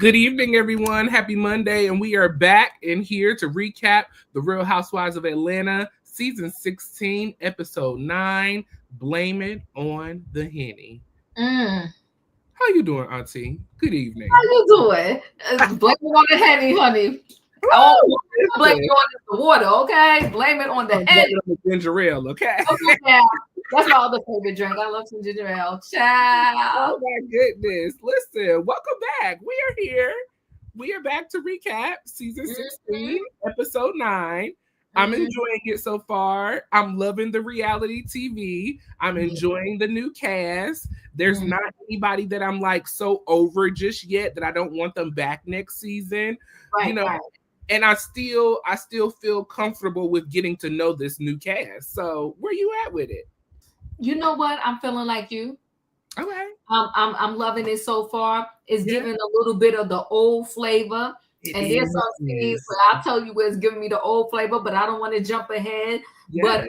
Good evening, everyone. Happy Monday, and we are back in here to recap The Real Housewives of Atlanta, Season 16, Episode 9, Blame It on the Henny. How you doing, Auntie? Good evening. How you doing? Blame it on the Henny, honey. Oh, blame it on the water, okay? Blame it on the Henny. Blame it on the ginger ale, okay? Yeah. That's my other favorite drink. I love some ginger ale. Ciao. Oh my goodness. Listen, welcome back. We are here. We are back to recap Season 16, Episode 9. I'm enjoying it so far. I'm loving the reality TV. I'm enjoying the new cast. There's not anybody that I'm like so over just yet that I don't want them back next season. Right, right. And I still feel comfortable with getting to know this new cast. So where you at with it? You know what? I'm feeling like you. Okay. I'm loving it so far. It's giving a little bit of the old flavor. And there's some scenes where I'll tell you where it's giving me the old flavor, but I don't want to jump ahead. Yes. But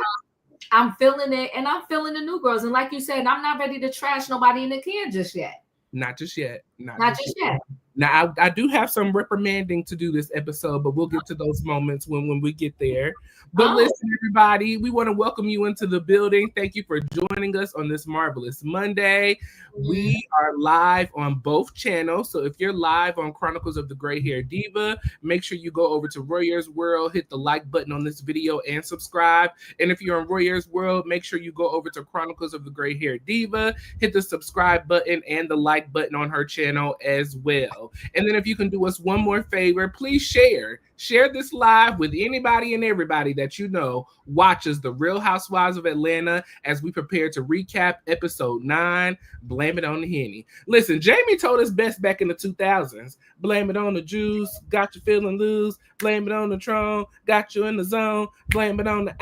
I'm feeling it, and I'm feeling the new girls. And like you said, I'm not ready to trash nobody in the can just yet. Not just yet. Not just yet. Now, I do have some reprimanding to do this episode, but we'll get to those moments when we get there. But listen, everybody, we want to welcome you into the building. Thank you for joining us on this marvelous Monday. We are live on both channels. So if you're live on Chronicles of the Gray Hair Diva, make sure you go over to Royaire's World, hit the like button on this video and subscribe. And if you're on Royaire's World, make sure you go over to Chronicles of the Gray Hair Diva, hit the subscribe button and the like button on her channel as well. And then if you can do us one more favor, please share this live with anybody and everybody that you know watches The Real Housewives of Atlanta as we prepare to recap episode 9, Blame It on the Henny. Listen, Jamie told us best back in the 2000s. Blame it on the juice, got you feeling loose. Blame it on the Tron, got you in the zone. Blame it on the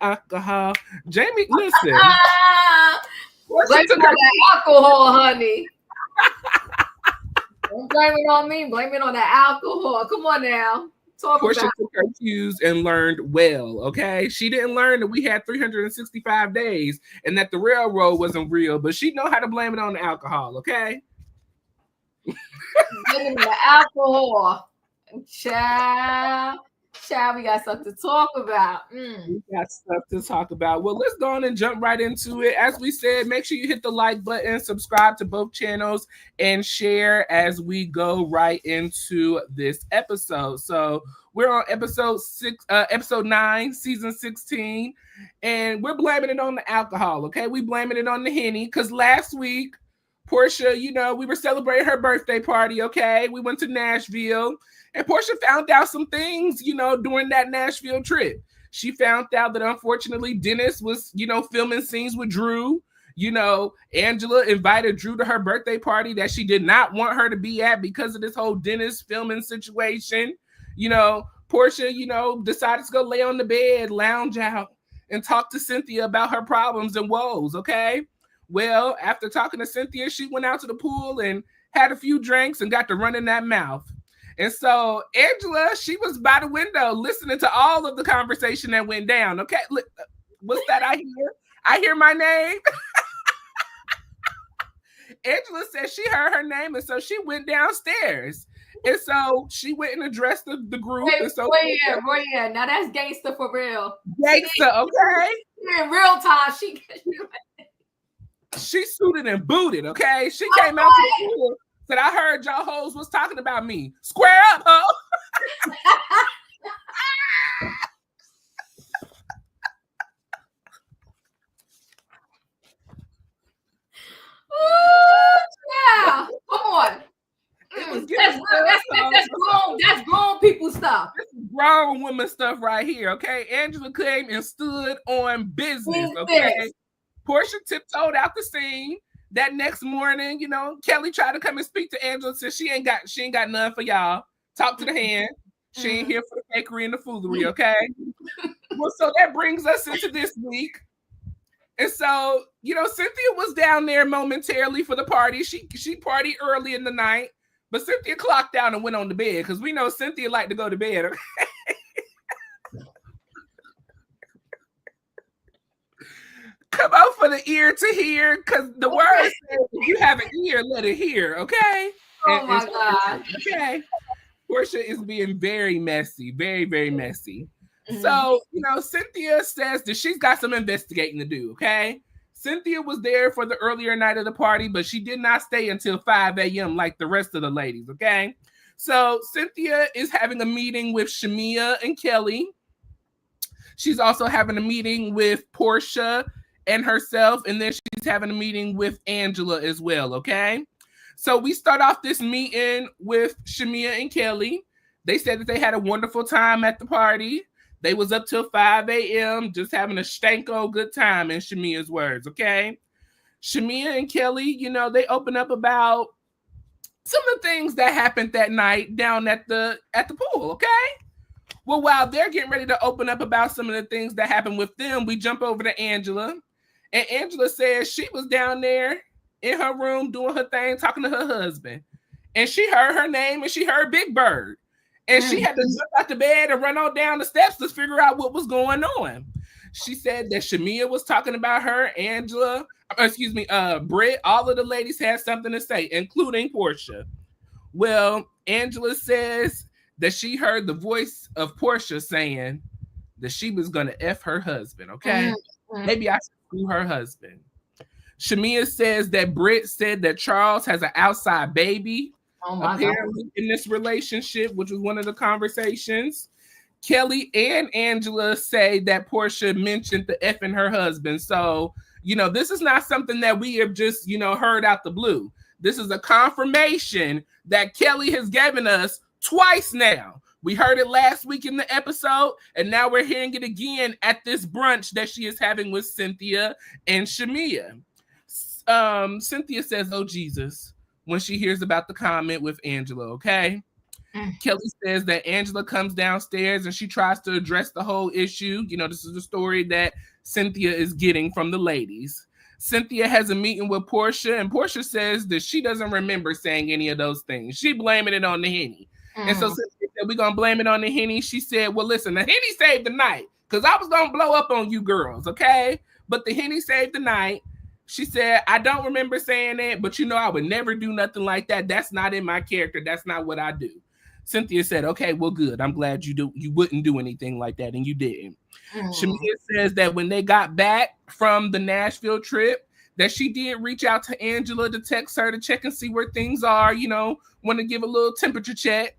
alcohol. Jamie, listen. Blame it on the alcohol, honey. Don't blame it on me. Blame it on the alcohol. Come on now. Portia took her cues and learned well, okay? She didn't learn that we had 365 days and that the railroad wasn't real, but she know how to blame it on the alcohol, okay? Blame it on the alcohol. Child, we got stuff to talk about. We got stuff to talk about. Well, let's go on and jump right into it. As we said, make sure you hit the like button, subscribe to both channels, and share as we go right into this episode. So we're on episode 9, season 16, and we're blaming it on the alcohol, okay? We blaming it on the Henny, because last week, Portia, we were celebrating her birthday party, okay? We went to Nashville. And Portia found out some things, during that Nashville trip. She found out that, unfortunately, Dennis was, filming scenes with Drew. Angela invited Drew to her birthday party that she did not want her to be at because of this whole Dennis filming situation. Portia, decided to go lay on the bed, lounge out, and talk to Cynthia about her problems and woes, okay? Well, after talking to Cynthia, she went out to the pool and had a few drinks and got to run in that mouth. And so Angela, she was by the window listening to all of the conversation that went down. Okay, look, what's that I hear? I hear my name. Angela said she heard her name, and so she went downstairs. And so she went and addressed the group. Royaire. Now that's gangster for real. Gangster, okay? In real time, she suited and booted, okay? She came out to the pool. Said, I heard y'all hoes was talking about me. Square up, ho. Yeah. Come on. That's grown people stuff. This is grown woman stuff right here, okay? Angela came and stood on business, okay? Portia tiptoed out the scene. That next morning, Kelly tried to come and speak to Angela. Said she ain't got none for y'all. Talk to the hand. She ain't here for the fakery and the foolery, okay? Well, so that brings us into this week. And so, Cynthia was down there momentarily for the party. She partied early in the night, but Cynthia clocked out and went on to bed because we know Cynthia liked to go to bed, okay? Come out for the ear to hear, because the word says if you have an ear, let it hear, okay? Oh my God. Okay. Portia is being very messy, very, very messy. So, Cynthia says that she's got some investigating to do, okay? Cynthia was there for the earlier night of the party, but she did not stay until 5 a.m. like the rest of the ladies, okay? So, Cynthia is having a meeting with Shamea and Kelly. She's also having a meeting with Portia and herself, and then she's having a meeting with Angela as well, okay? So we start off this meeting with Shamea and Kelly. They said that they had a wonderful time at the party. They was up till 5 a.m. just having a stanko good time, in Shamea's words, okay? Shamea and Kelly, they open up about some of the things that happened that night down at the pool, okay? Well, while they're getting ready to open up about some of the things that happened with them, we jump over to Angela. And Angela says she was down there in her room doing her thing, talking to her husband. And she heard her name and she heard Big Bird. And she had to jump out the bed and run on down the steps to figure out what was going on. She said that Shamea was talking about her, Brit, all of the ladies had something to say, including Portia. Well, Angela says that she heard the voice of Portia saying that she was going to F her husband, okay? Maybe I should screw her husband. Shamea says that Brit said that Charles has an outside baby, apparently in this relationship, which was one of the conversations. Kelly and Angela say that Portia mentioned the effing her husband. So, this is not something that we have just, heard out the blue. This is a confirmation that Kelly has given us twice now. We heard it last week in the episode, and now we're hearing it again at this brunch that she is having with Cynthia and Shamea. Cynthia says, "Oh, Jesus," when she hears about the comment with Angela, okay? Kelly says that Angela comes downstairs and she tries to address the whole issue. This is the story that Cynthia is getting from the ladies. Cynthia has a meeting with Portia, and Portia says that she doesn't remember saying any of those things. She blaming it on the Henny. And so Cynthia said, we're going to blame it on the Henny. She said, well, listen, the Henny saved the night because I was going to blow up on you girls, okay? But the Henny saved the night. She said, I don't remember saying it, but I would never do nothing like that. That's not in my character. That's not what I do. Cynthia said, okay, well, good. I'm glad you wouldn't do anything like that, and you didn't. Shamea says that when they got back from the Nashville trip, that she did reach out to Angela to text her to check and see where things are, want to give a little temperature check.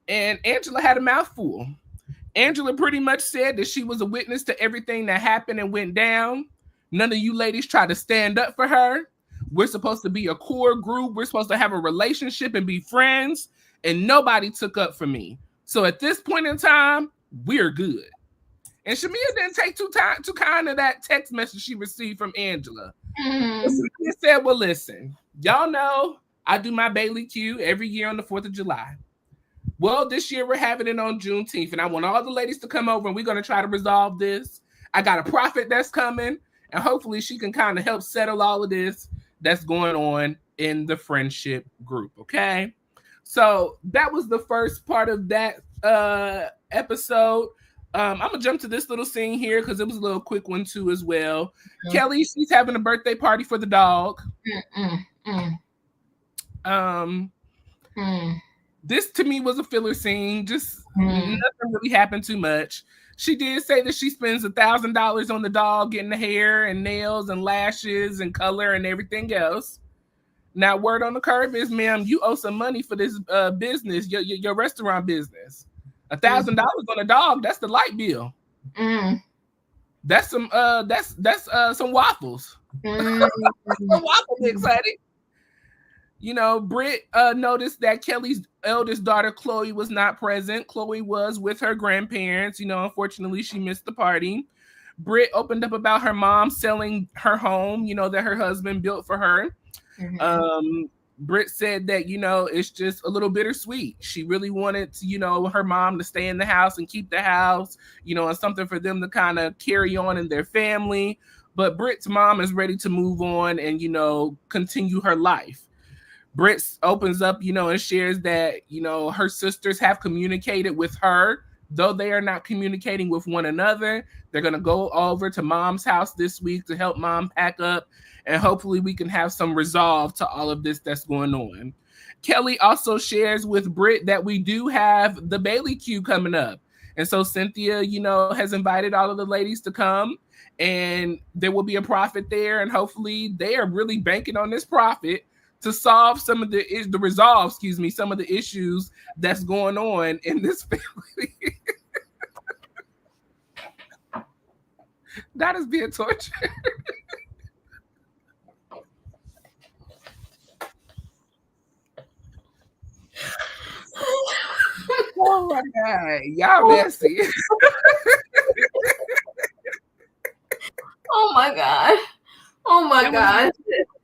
And Angela had a mouthful. Angela pretty much said that she was a witness to everything that happened and went down. None of you ladies tried to stand up for her. We're supposed to be a core group. We're supposed to have a relationship and be friends. And nobody took up for me. So at this point in time, we're good. And Shamea didn't take too kind of that text message she received from Angela. Shamea said, well, listen, y'all know I do my Bailey Q every year on the 4th of July. Well, this year we're having it on Juneteenth, and I want all the ladies to come over, and we're going to try to resolve this. I got a prophet that's coming, and hopefully she can kind of help settle all of this that's going on in the friendship group, okay? So that was the first part of that episode. I'm going to jump to this little scene here because it was a little quick one too as well. Kelly, she's having a birthday party for the dog. This to me was a filler scene. Just nothing really happened too much. She did say that she spends $1,000 on the dog, getting the hair and nails and lashes and color and everything else. Now, word on the curb is, ma'am, you owe some money for this business, your restaurant business. $1,000 on a dog, that's the light bill. That's some some waffles. Some waffle mix, honey. Brit noticed that Kelly's eldest daughter, Chloe, was not present. Chloe was with her grandparents. Unfortunately, she missed the party. Brit opened up about her mom selling her home, that her husband built for her. Brit said that, it's just a little bittersweet. She really wanted, her mom to stay in the house and keep the house, and something for them to kind of carry on in their family. But Brit's mom is ready to move on and, continue her life. Brit opens up, and shares that, her sisters have communicated with her, though they are not communicating with one another. They're going to go over to mom's house this week to help mom pack up. And hopefully we can have some resolve to all of this that's going on. Kelly also shares with Brit that we do have the Bailey Q coming up. And so Cynthia, has invited all of the ladies to come, and there will be a profit there. And hopefully they are really banking on this profit to solve some of some of the issues that's going on in this family. That is being tortured. Oh my God, y'all messy. Oh my God. Oh my God.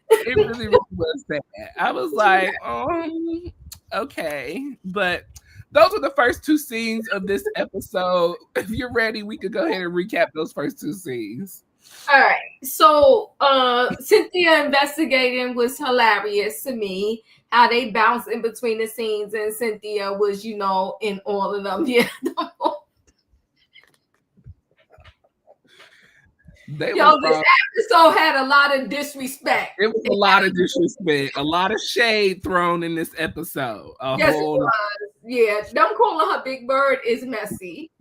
It really, really was sad. I was like, okay. But those were the first two scenes of this episode. If you're ready, we could go ahead and recap those first two scenes. All right. So Cynthia investigating was hilarious to me. How they bounced in between the scenes, and Cynthia was, in all of them. Yeah. This episode had a lot of disrespect. It was a lot of disrespect, a lot of shade thrown in this episode. Yes, it was. Yeah, them calling her Big Bird is messy.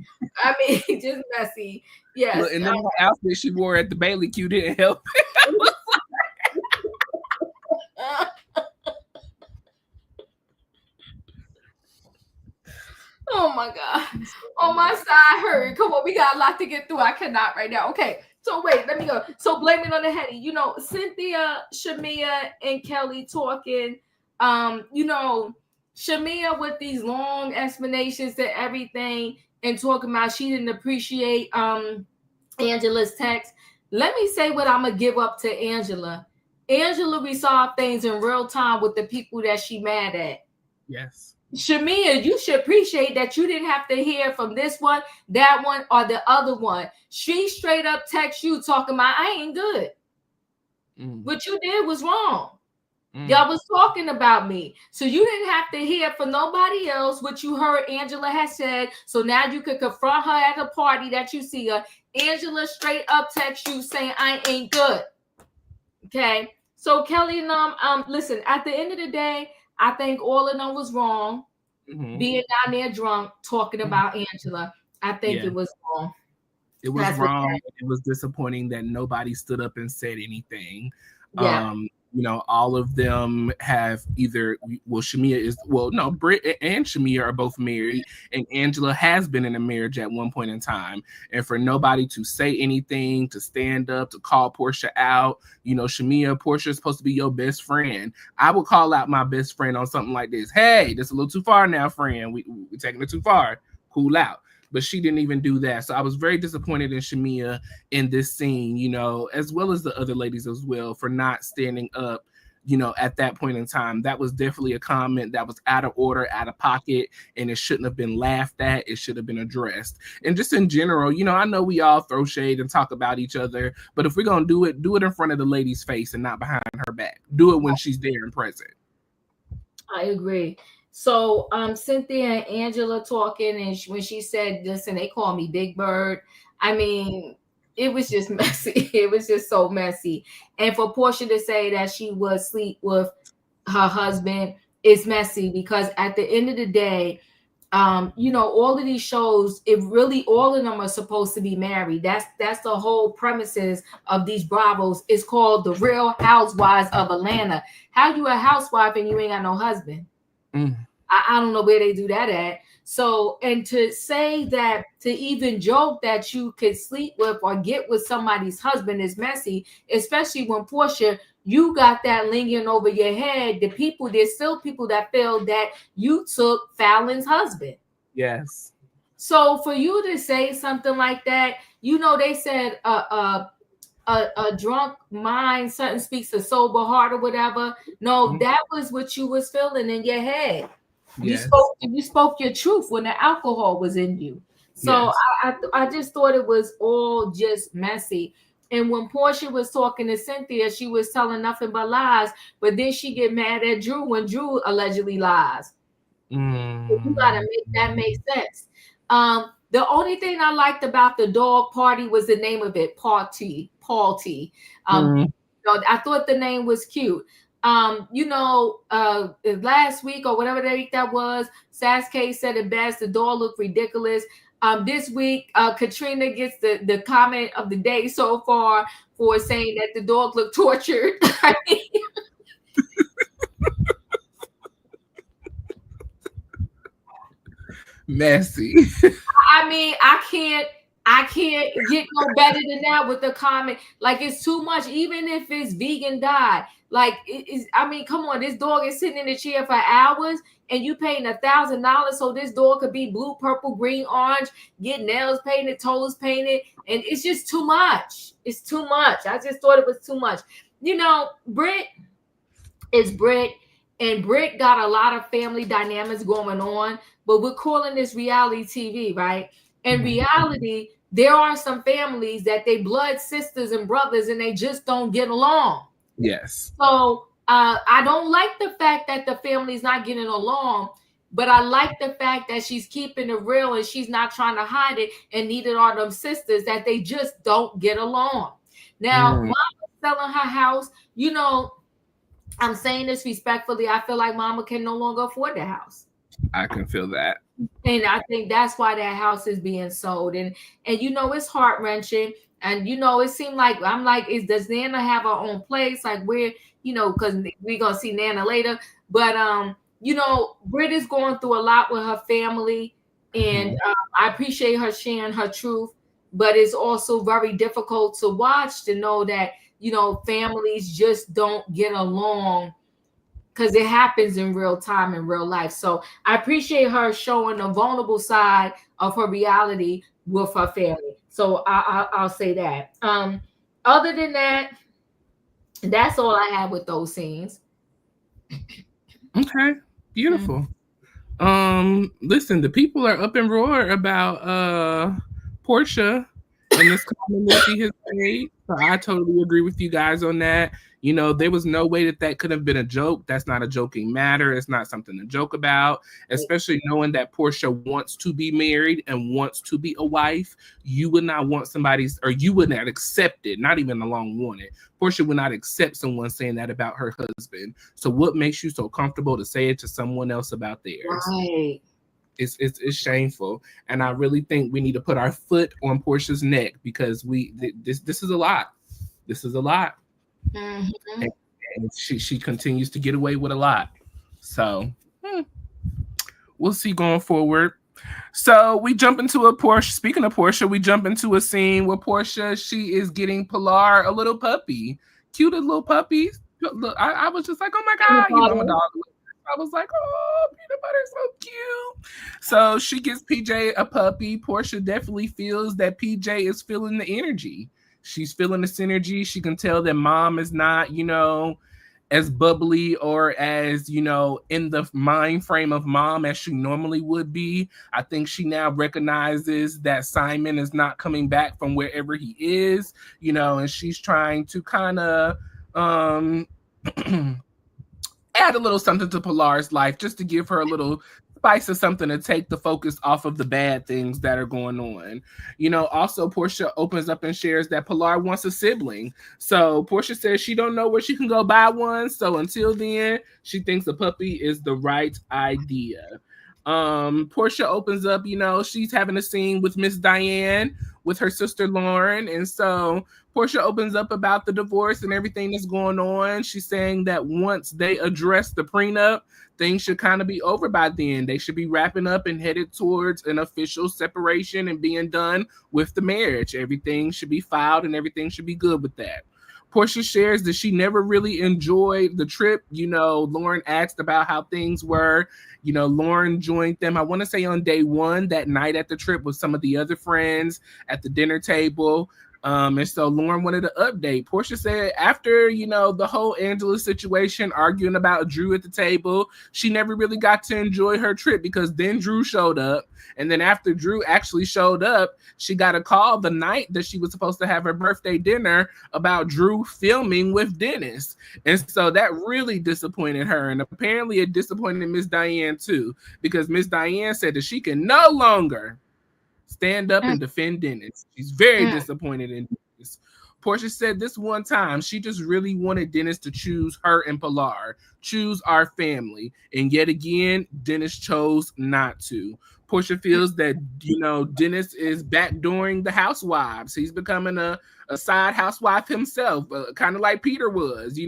I mean, just messy. Yes. Look, and then the outfit she wore at the Bailey Q didn't help. Oh my God. Oh, my side hurt. Come on, we got a lot to get through. I cannot right now. Okay. So wait, let me go. So blame it on the Henny. Cynthia, Shamea, and Kelly talking. Shamea with these long explanations to everything and talking about she didn't appreciate Angela's text. Let me say what I'm gonna give up to Angela. Angela resolved things in real time with the people that she mad at. Yes. Shamea, you should appreciate that you didn't have to hear from this one, that one, or the other one. She straight up text you talking about, I ain't good. What you did was wrong. Y'all was talking about me. So you didn't have to hear from nobody else what you heard Angela has said. So now you could confront her at a party that you see her. Angela straight up text you saying, I ain't good. Okay. So Kelly and listen, at the end of the day, I think all of them was wrong. Being down there drunk, talking about Angela. I think it was wrong. It was wrong. It was disappointing that nobody stood up and said anything. Yeah. All of them have either, Brit and Shamea are both married, and Angela has been in a marriage at one point in time. And for nobody to say anything, to stand up, to call Portia out, Shamea, Portia is supposed to be your best friend. I would call out my best friend on something like this. Hey, this is a little too far now, friend. We're taking it too far. Cool out. But she didn't even do that. So I was very disappointed in Shamea in this scene, as well as the other ladies as well, for not standing up, at that point in time. That was definitely a comment that was out of order, out of pocket, and it shouldn't have been laughed at. It should have been addressed. And just in general, I know we all throw shade and talk about each other, but if we're going to do it in front of the lady's face and not behind her back. Do it when she's there and present. I agree. So Cynthia and Angela talking, and when she said, listen, they call me Big Bird. I mean, it was just messy. It was just so messy. And for Portia to say that she would sleep with her husband is messy, because at the end of the day, all of these shows, all of them are supposed to be married. That's the whole premises of these Bravos. It's called The Real Housewives of Atlanta. How you a housewife and you ain't got no husband? I don't know where they do that at. So, and to say that, to even joke that you could sleep with or get with somebody's husband is messy, especially when Portia, you got that lingering over your head. There's still people that feel that you took Fallon's husband. Yes. So for you to say something like that, they said a drunk mind, something speaks a sober heart or whatever. No, that was what you was feeling in your head. Yes. You spoke your truth when the alcohol was in you. So yes. I just thought it was all just messy. And when Portia was talking to Cynthia, she was telling nothing but lies. But then she get mad at Drew when Drew allegedly lies. So you gotta make that make sense. The only thing I liked about the dog party was the name of it, Paul T. I thought the name was cute. last week or whatever that week that was, Sasuke said it best, the door looked ridiculous. This week, Katrina gets the comment of the day so far for saying that the dog looked tortured. Messy. I mean, I can't get no better than that with the comment. Like, it's too much, even if it's vegan diet. Like, it is, I mean, come on, this dog is sitting in the chair for hours and you paying $1,000 so this dog could be blue, purple, green, orange, get nails painted, toes painted, and it's just too much. It's too much. I just thought it was too much. Brit is Brit, and Brit got a lot of family dynamics going on, but we're calling this reality TV, right? In reality, there are some families that they blood sisters and brothers and they just don't get along. Yes. So I don't like the fact that the family's not getting along, but I like the fact that she's keeping it real and she's not trying to hide it, and neither are them sisters, that they just don't get along. Now, Mama's selling her house. I'm saying this respectfully. I feel like Mama can no longer afford the house. I can feel that. And I think that's why that house is being sold. And it's heart-wrenching. And it seemed like I'm like, does Nana have her own place? Like, where, because we're gonna see Nana later. But Brit is going through a lot with her family. And I appreciate her sharing her truth, but it's also very difficult to watch, to know that families just don't get along, because it happens in real time, in real life. So I appreciate her showing the vulnerable side of her reality with her family. So I'll say that. Other than that, that's all I have with those scenes. Okay, beautiful. Listen, the people are up in roar about Portia and this comment that she has made. So I totally agree with you guys on that. There was no way that could have been a joke. That's not a joking matter. It's not something to joke about, especially knowing that Portia wants to be married and wants to be a wife. You would not want you would not accept it, not even along wanted. Portia would not accept someone saying that about her husband. So what makes you so comfortable to say it to someone else about theirs? Right. It's shameful, and I really think we need to put our foot on Portia's neck, because this is a lot. This is a lot. And she continues to get away with a lot. So we'll see going forward. So we jump into a Portia. Speaking of Portia, we jump into a scene where Portia, she is getting Pilar a little puppy, cute little puppy. I was just like, oh my god, I'm a dog. I was like, oh, peanut butter is so cute. So she gives PJ a puppy. Portia definitely feels that PJ is feeling the energy. She's feeling the synergy. She can tell that mom is not, as bubbly or as, in the mind frame of mom as she normally would be. I think she now recognizes that Simon is not coming back from wherever he is, and she's trying to kind of add a little something to Pilar's life, just to give her a little spice of something to take the focus off of the bad things that are going on. Also Portia opens up and shares that Pilar wants a sibling. So Portia says she don't know where she can go buy one. So until then, she thinks a puppy is the right idea. Portia opens up, she's having a scene with Miss Diane with her sister Lauren. And so Portia opens up about the divorce and everything that's going on. She's saying that once they address the prenup, things should kind of be over by then. They should be wrapping up and headed towards an official separation and being done with the marriage. Everything should be filed and everything should be good with that. Portia shares that she never really enjoyed the trip. Lauren asked about how things were. Lauren joined them, I want to say on day one, that night at the trip with some of the other friends at the dinner table. And so Lauren wanted an update. Portia said after, the whole Angela situation, arguing about Drew at the table, she never really got to enjoy her trip, because then Drew showed up. And then after Drew actually showed up, she got a call the night that she was supposed to have her birthday dinner about Drew filming with Dennis. And so that really disappointed her. And apparently it disappointed Miss Diane too, because Miss Diane said that she can no longer stand up and defend Dennis. She's very disappointed in Dennis. Portia said this one time she just really wanted Dennis to choose her and Pilar, choose our family. And yet again, Dennis chose not to. Portia feels that, Dennis is backdooring the housewives. He's becoming a side housewife himself, kind of like Peter was,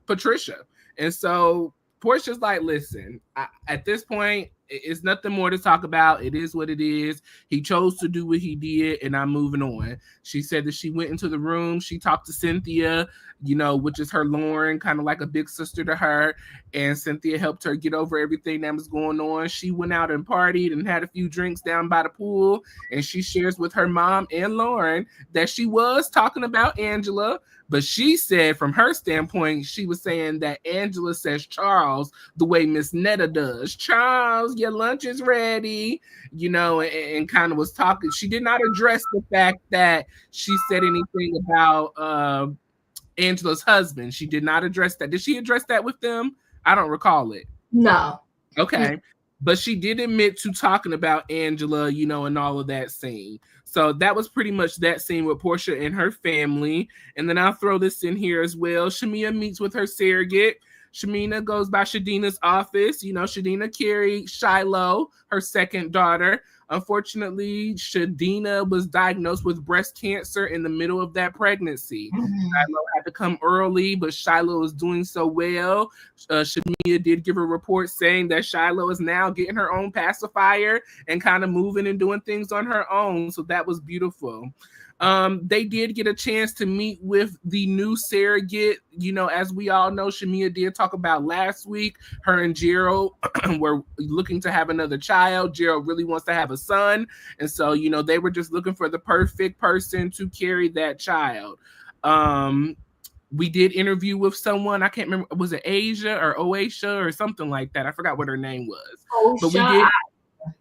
Patricia. And so Portia's like, listen, at this point, it's nothing more to talk about. It is what it is. He chose to do what he did, and I'm moving on. She said that she went into the room. She talked to Cynthia, which is her Lauren, kind of like a big sister to her. And Cynthia helped her get over everything that was going on. She went out and partied and had a few drinks down by the pool. And she shares with her mom and Lauren that she was talking about Angela. But she said from her standpoint, she was saying that Angela says Charles the way Miss Netta does. Charles, your lunch is ready, and kind of was talking. She did not address the fact that she said anything about Angela's husband. She did not address that. Did she address that with them? I don't recall it. No. Okay. But she did admit to talking about Angela, and all of that scene. So that was pretty much that scene with Portia and her family. And then I'll throw this in here as well. Shamea meets with her surrogate. Shamea goes by Shadina's office. Shadina carried Shiloh, her second daughter. Unfortunately, Shadina was diagnosed with breast cancer in the middle of that pregnancy. Shiloh had to come early, but Shiloh was doing so well. Shamea did give a report saying that Shiloh is now getting her own pacifier and kind of moving and doing things on her own. So that was beautiful. They did get a chance to meet with the new surrogate. As we all know, Shamea did talk about last week, her and Gerald were looking to have another child. Gerald really wants to have a son. And so, they were just looking for the perfect person to carry that child. We did interview with someone. I can't remember. Was it Asia or Oasia or something like that? I forgot what her name was. But we did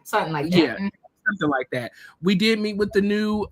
something like that. Yeah. Something like that. We did meet with the new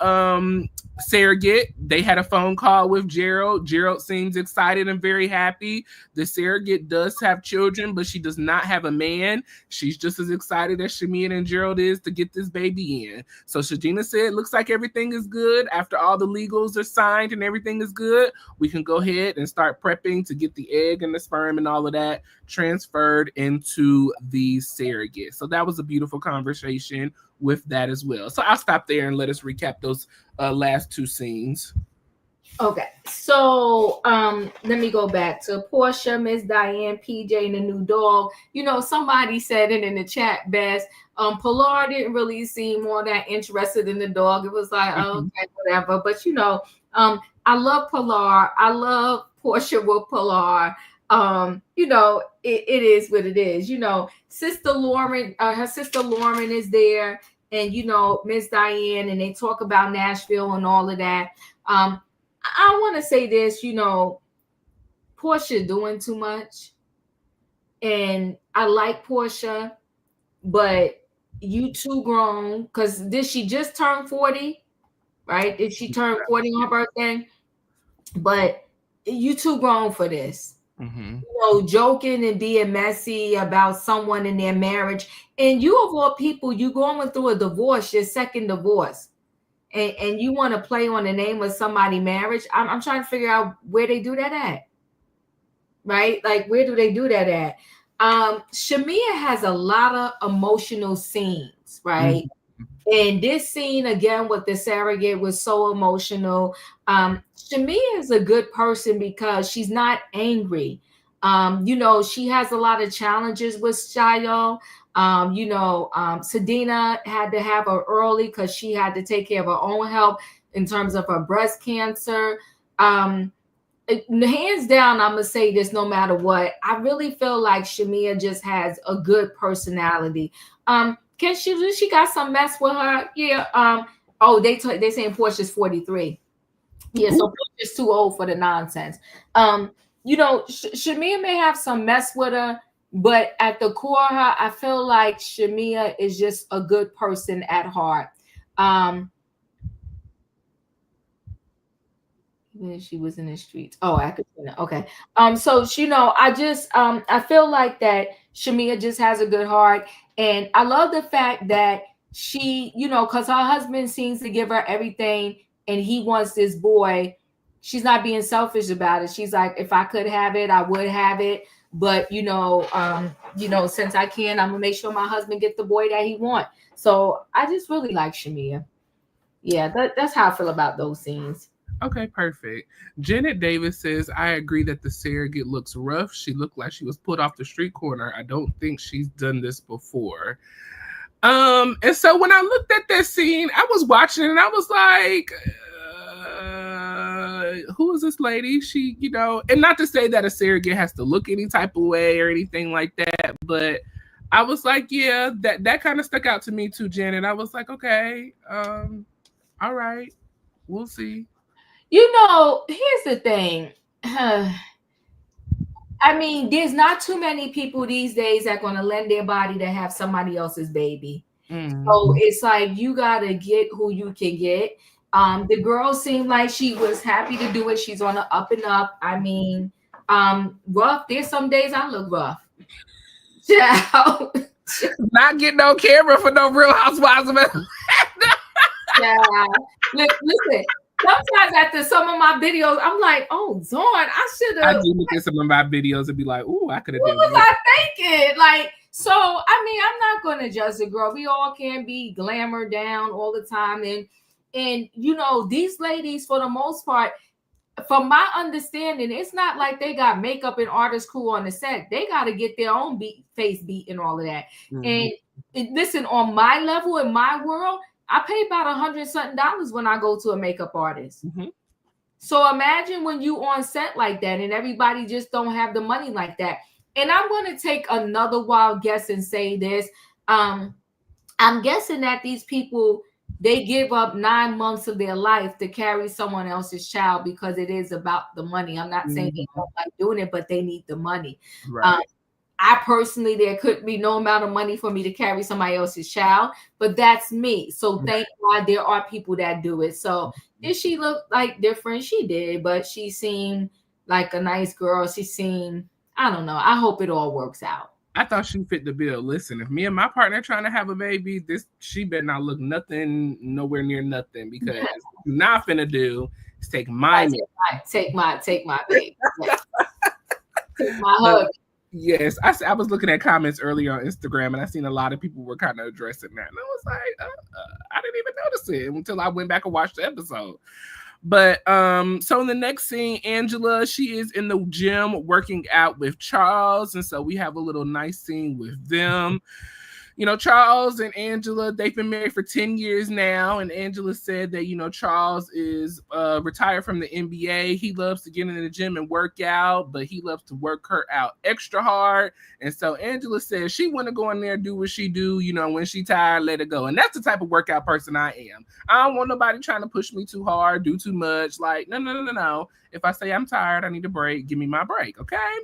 surrogate. They had a phone call with Gerald. Gerald seems excited and very happy. The surrogate does have children, but she does not have a man. She's just as excited as Shamea and Gerald is to get this baby in. So Shadina said, looks like everything is good. After all the legals are signed and everything is good, we can go ahead and start prepping to get the egg and the sperm and all of that transferred into the surrogate. So that was a beautiful conversation with that as well. So I'll stop there and let us recap those last two scenes. Okay, so let me go back to Portia, Miss Diane, PJ, and the new dog. Somebody said it in the chat, Bess. Pilar didn't really seem more that interested in the dog. It was like, okay, whatever. But I love Pilar. I love Portia with Pilar. It is what it is. Sister Lauren, her sister Lauren is there, and Miss Diane, and they talk about Nashville and all of that. I want to say this, Portia doing too much, and I like Portia, but you too grown, because did she just turn 40? Right? Did she turn 40 on her birthday? But you too grown for this. Joking and being messy about someone in their marriage. And you, of all people, you going through a divorce, your second divorce, and you want to play on the name of somebody's marriage. I'm trying to figure out where they do that at. Right? Like, where do they do that at? Shamea has a lot of emotional scenes, right? And this scene again with the surrogate was so emotional. Shamea is a good person because she's not angry. She has a lot of challenges with Shiloh. Sadina had to have her early because she had to take care of her own health in terms of her breast cancer. Hands down, I'm gonna say this no matter what. I really feel like Shamea just has a good personality. Can she got some mess with her? Yeah. They saying Portia's 43. Yeah, so Portia's too old for the nonsense. Shamea may have some mess with her, but at the core of her, I feel like Shamea is just a good person at heart. She was in the streets. Oh, I could see that. Okay. So I feel like that Shamea just has a good heart. And I love the fact that she, because her husband seems to give her everything and he wants this boy. she's not being selfish about it. She's like, if I could have it, I would have it. But since I can, I'm gonna make sure my husband get the boy that he want. So I just really like Shamea. Yeah, that's how I feel about those scenes. Okay, perfect. Janet Davis says, I agree that the surrogate looks rough. She looked like she was put off the street corner. I don't think she's done this before. And so when I looked at that scene, I was watching and I was like, who is this lady? She, and not to say that a surrogate has to look any type of way or anything like that, but I was like, yeah, that kind of stuck out to me too, Janet. I was like, okay, all right, we'll see. Here's the thing. I mean, there's not too many people these days that are going to lend their body to have somebody else's baby. So it's like you got to get who you can get. The girl seemed like she was happy to do it. She's on the up and up. I mean, rough. There's some days I look rough. Not getting on camera for no Real Housewives. Listen. Sometimes after some of my videos, I'm like, oh, Zorn, I should have. I do look at some of my videos and be like, ooh, I could have done What was I thinking? Like, so, I mean, I'm not going to judge the girl. We all can be glamour down all the time. And these ladies, for the most part, from my understanding, it's not like they got makeup and artist crew on the set. They got to get their own face beat and all of that. And listen, on my level, in my world, I pay about $100-something when I go to a makeup artist. So imagine when you on set like that and everybody just don't have the money like that. And I'm going to take another wild guess and say this. I'm guessing that these people, they give up 9 months of their life to carry someone else's child because it is about the money. I'm not saying they don't like doing it, but they need the money. Right. I personally, there could be no amount of money for me to carry somebody else's child, but that's me. So thank God there are people that do it. So did she look like different? She did, but she seemed like a nice girl. She seemed, I don't know. I hope it all works out. I thought she fit the bill. Listen, if me and my partner trying to have a baby, she better not look nowhere near nothing, because what you're not finna do is take my baby. Take my baby. Take my hug. Yes, I was looking at comments earlier on Instagram, and I seen a lot of people were kind of addressing that, and I was like, I didn't even notice it until I went back and watched the episode. But so in the next scene, Angela, she is in the gym working out with Charles, and so we have a little nice scene with them. Charles and Angela, they've been married for 10 years now, and Angela said that, Charles is retired from the NBA. He loves to get in the gym and work out, but he loves to work her out extra hard. And so Angela says she want to go in there and do what she do, when she tired, let it go. And that's the type of workout person I am. I don't want nobody trying to push me too hard, do too much. Like, no. If I say I'm tired, I need a break, give me my break, okay?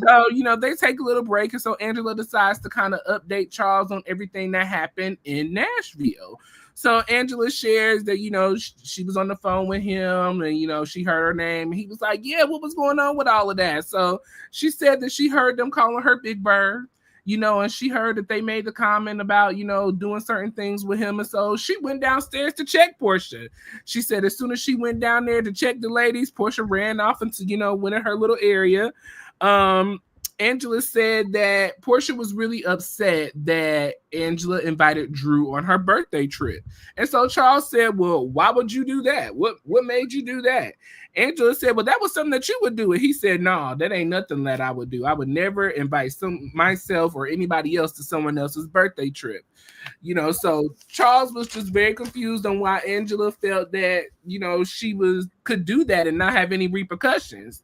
So, they take a little break, and so Angela decides to kind of update Charles on everything that happened in Nashville. So Angela shares that, she was on the phone with him, and, she heard her name, and he was like, yeah, what was going on with all of that? So she said that she heard them calling her Big Bird, and she heard that they made the comment about, doing certain things with him. And so she went downstairs to check Portia. She said as soon as she went down there to check the ladies, Portia ran off into, went in her little area. Angela said that Portia was really upset that Angela invited Drew on her birthday trip. And so Charles said, well, why would you do that? What made you do that? Angela said, well, that was something that you would do. And he said, no, that ain't nothing that I would do. I would never invite myself or anybody else to someone else's birthday trip. So Charles was just very confused on why Angela felt that, she could do that and not have any repercussions.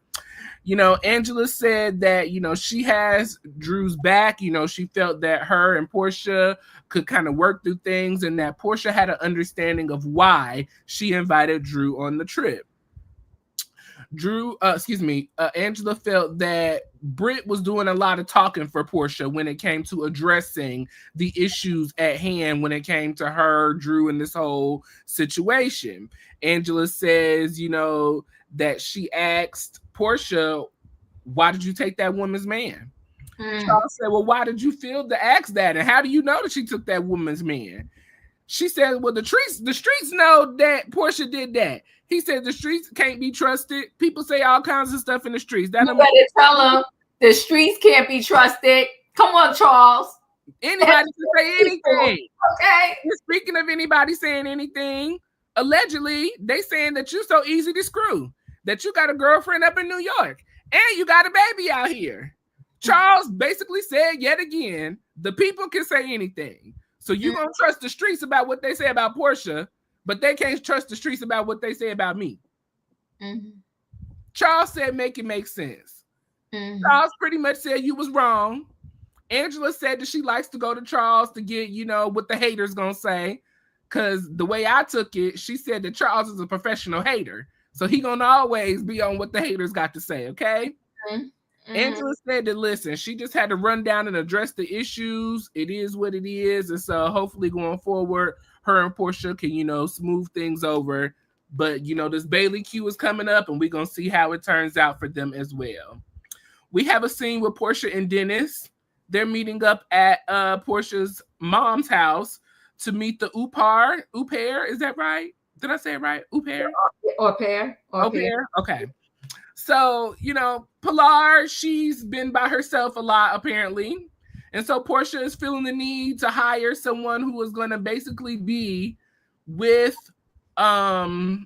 Angela said that, she has Drew's back. She felt that her and Portia could kind of work through things, and that Portia had an understanding of why she invited Drew on the trip. Angela felt that Brit was doing a lot of talking for Portia when it came to addressing the issues at hand when it came to her, Drew, and this whole situation. Angela says, that she asked Portia, why did you take that woman's man? Charles said, well, why did you feel to ask that? And how do you know that she took that woman's man? She said, well, the streets know that Portia did that. He said the streets can't be trusted. People say all kinds of stuff in the streets. That you better tell them the streets can't be trusted. Come on, Charles. Anybody can say anything. Okay. Speaking of anybody saying anything, allegedly, they saying that you're so easy to screw, that you got a girlfriend up in New York and you got a baby out here. Charles basically said yet again, the people can say anything. So you're going to trust the streets about what they say about Portia, but they can't trust the streets about what they say about me. Mm-hmm. Charles said, make it make sense. Mm-hmm. Charles pretty much said you was wrong. Angela said that she likes to go to Charles to get, what the haters going to say. Because the way I took it, she said that Charles is a professional hater. So he going to always be on what the haters got to say, okay? Mm-hmm. Angela said that, listen, she just had to run down and address the issues. It is what it is. And so hopefully going forward, her and Portia can, smooth things over. But, this Bailey Q is coming up and we're going to see how it turns out for them as well. We have a scene with Portia and Dennis. They're meeting up at Portia's mom's house to meet the au pair. Is that right? Did I say it right? Au pair? Au pair. Okay. So, Pilar, she's been by herself a lot, apparently. And so Portia is feeling the need to hire someone who is going to basically be with Pilar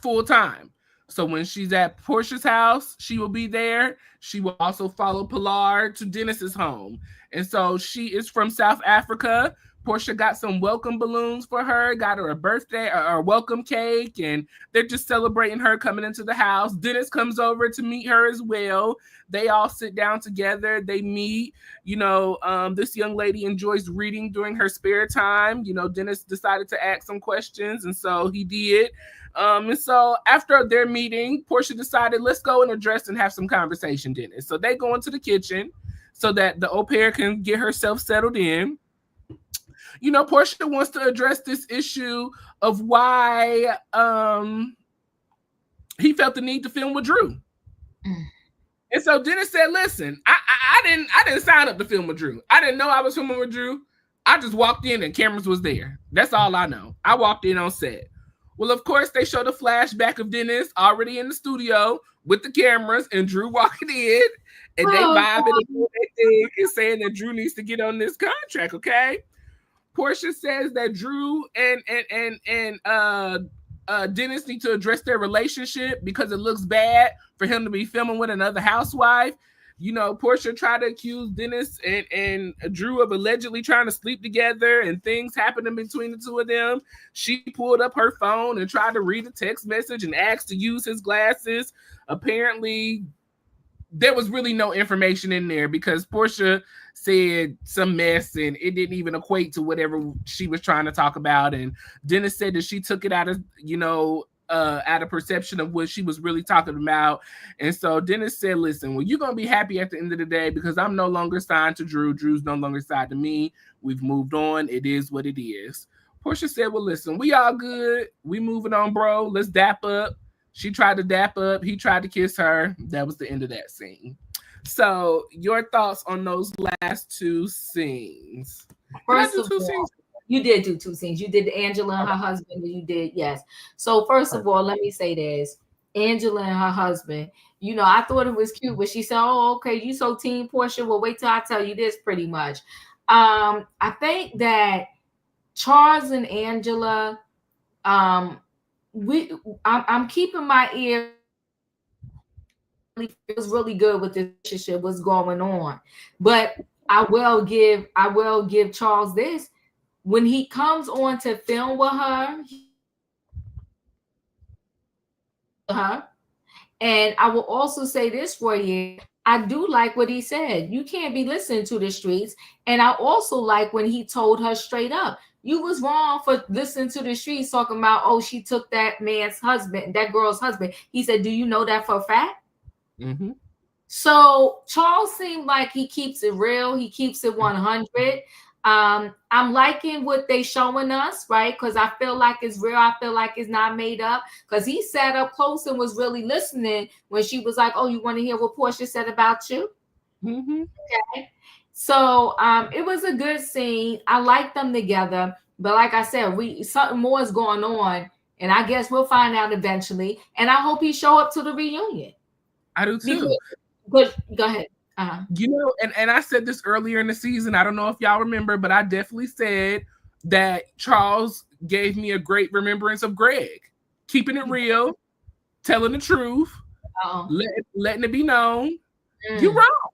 full time. So when she's at Portia's house, she will be there. She will also follow Pilar to Dennis's home. And so she is from South Africa. Portia got some welcome balloons for her, got her a birthday or a welcome cake, and they're just celebrating her coming into the house. Dennis comes over to meet her as well. They all sit down together. They meet. This young lady enjoys reading during her spare time. Dennis decided to ask some questions, and so he did. And so after their meeting, Portia decided, let's go and address and have some conversation, Dennis. So they go into the kitchen so that the au pair can get herself settled in. Portia wants to address this issue of why he felt the need to film with Drew. And so Dennis said, listen, I didn't sign up to film with Drew. I didn't know I was filming with Drew. I just walked in and cameras was there. That's all I know. I walked in on set. Well, of course, they showed a flashback of Dennis already in the studio with the cameras and Drew walking in, and they vibing and doing their thing and saying that Drew needs to get on this contract, okay? Portia says that Drew and Dennis need to address their relationship because it looks bad for him to be filming with another housewife. Portia tried to accuse Dennis and Drew of allegedly trying to sleep together and things happening between the two of them. She pulled up her phone and tried to read a text message and asked to use his glasses. Apparently, there was really no information in there because Portia said some mess and it didn't even equate to whatever she was trying to talk about. And Dennis said that she took it out of, out of perception of what she was really talking about. And so Dennis said, listen, well, you're going to be happy at the end of the day because I'm no longer signed to Drew. Drew's no longer signed to me. We've moved on. It is what it is. Portia said, well, listen, we all good. We moving on, bro. Let's dap up. She tried to dap up. He tried to kiss her. That was the end of that scene. So your thoughts on those last two scenes? First of all, you did do two scenes. You did Angela and her husband, and you did, yes. So first of all, let me say this. Angela and her husband, I thought it was cute, but she said, oh, okay, you so team Portia. Well, wait till I tell you this pretty much. I think that Charles and Angela, I'm keeping my ear. It was really good with this relationship, what's going on. But I will give Charles this. When he comes on to film with her, and I will also say this for you. I do like what he said. You can't be listening to the streets. And I also like when he told her straight up, you was wrong for listening to the streets talking about, oh, she took that man's husband, that girl's husband. He said, do you know that for a fact? Mm-hmm. So Charles seemed like he keeps it real. He keeps it 100. I'm liking what they showing us, right? Because I feel like it's real. I feel like it's not made up. Because he sat up close and was really listening when she was like, oh, you want to hear what Portia said about you? Mm-hmm. Okay. So it was a good scene. I like them together, but like I said, something more is going on, and I guess we'll find out eventually. And I hope he show up to the reunion. I do too. But go ahead. You know, and I said this earlier in the season. I don't know if y'all remember, but I definitely said that Charles gave me a great remembrance of Greg, keeping it real, telling the truth, letting it be known. You're wrong.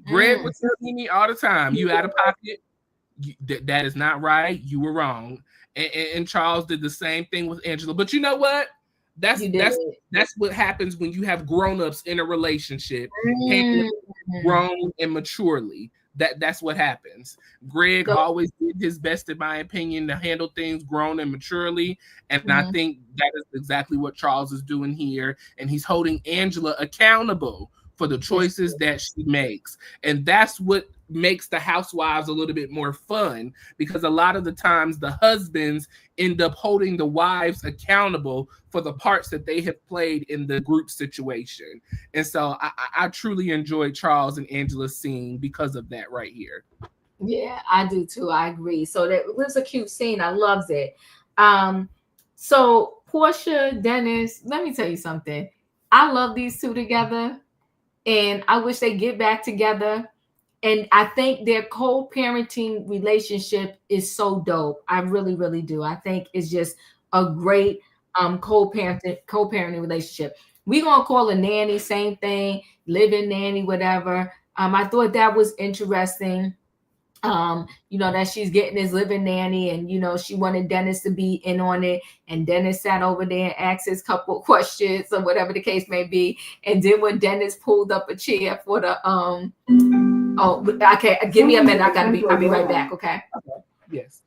Greg would tell me all the time, "You out of pocket. That is not right. You were wrong." And Charles did the same thing with Angela. But you know what? That's what happens when you have grown-ups in a relationship, grown and maturely. That's what happens. Greg always did his best, in my opinion, to handle things grown and maturely. And I think that is exactly what Charles is doing here. And he's holding Angela accountable for the choices that she makes. And that's what makes the Housewives a little bit more fun, because a lot of the times the husbands end up holding the wives accountable for the parts that they have played in the group situation. And so I truly enjoyed Charles and Angela's scene because of that right here. Yeah, I do too. I agree. So that was a cute scene. I loved it. So Portia, Dennis, let me tell you something. I love these two together, and I wish they get back together. And I think their co-parenting relationship is so dope. I really, really do. I think it's just a great co-parenting relationship. We're gonna call a nanny, same thing, live-in nanny, whatever. I thought that was interesting. That she's getting this living nanny, and she wanted Dennis to be in on it, and Dennis sat over there and asked his couple of questions or whatever the case may be. And then when Dennis pulled up a chair for the okay, give me a minute, I'll be right back. Okay. Yes.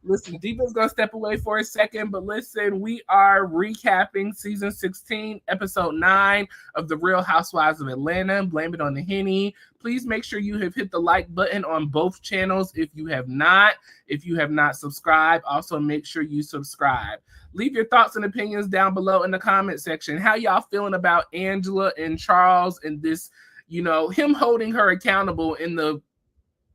Listen, Diva's gonna step away for a second, but listen, we are recapping season 16, episode 9 of The Real Housewives of Atlanta. Blame it on the Henny. Please make sure you have hit the like button on both channels if you have not. If you have not subscribed, also make sure you subscribe. Leave your thoughts and opinions down below in the comment section. How y'all feeling about Angela and Charles and this, him holding her accountable in the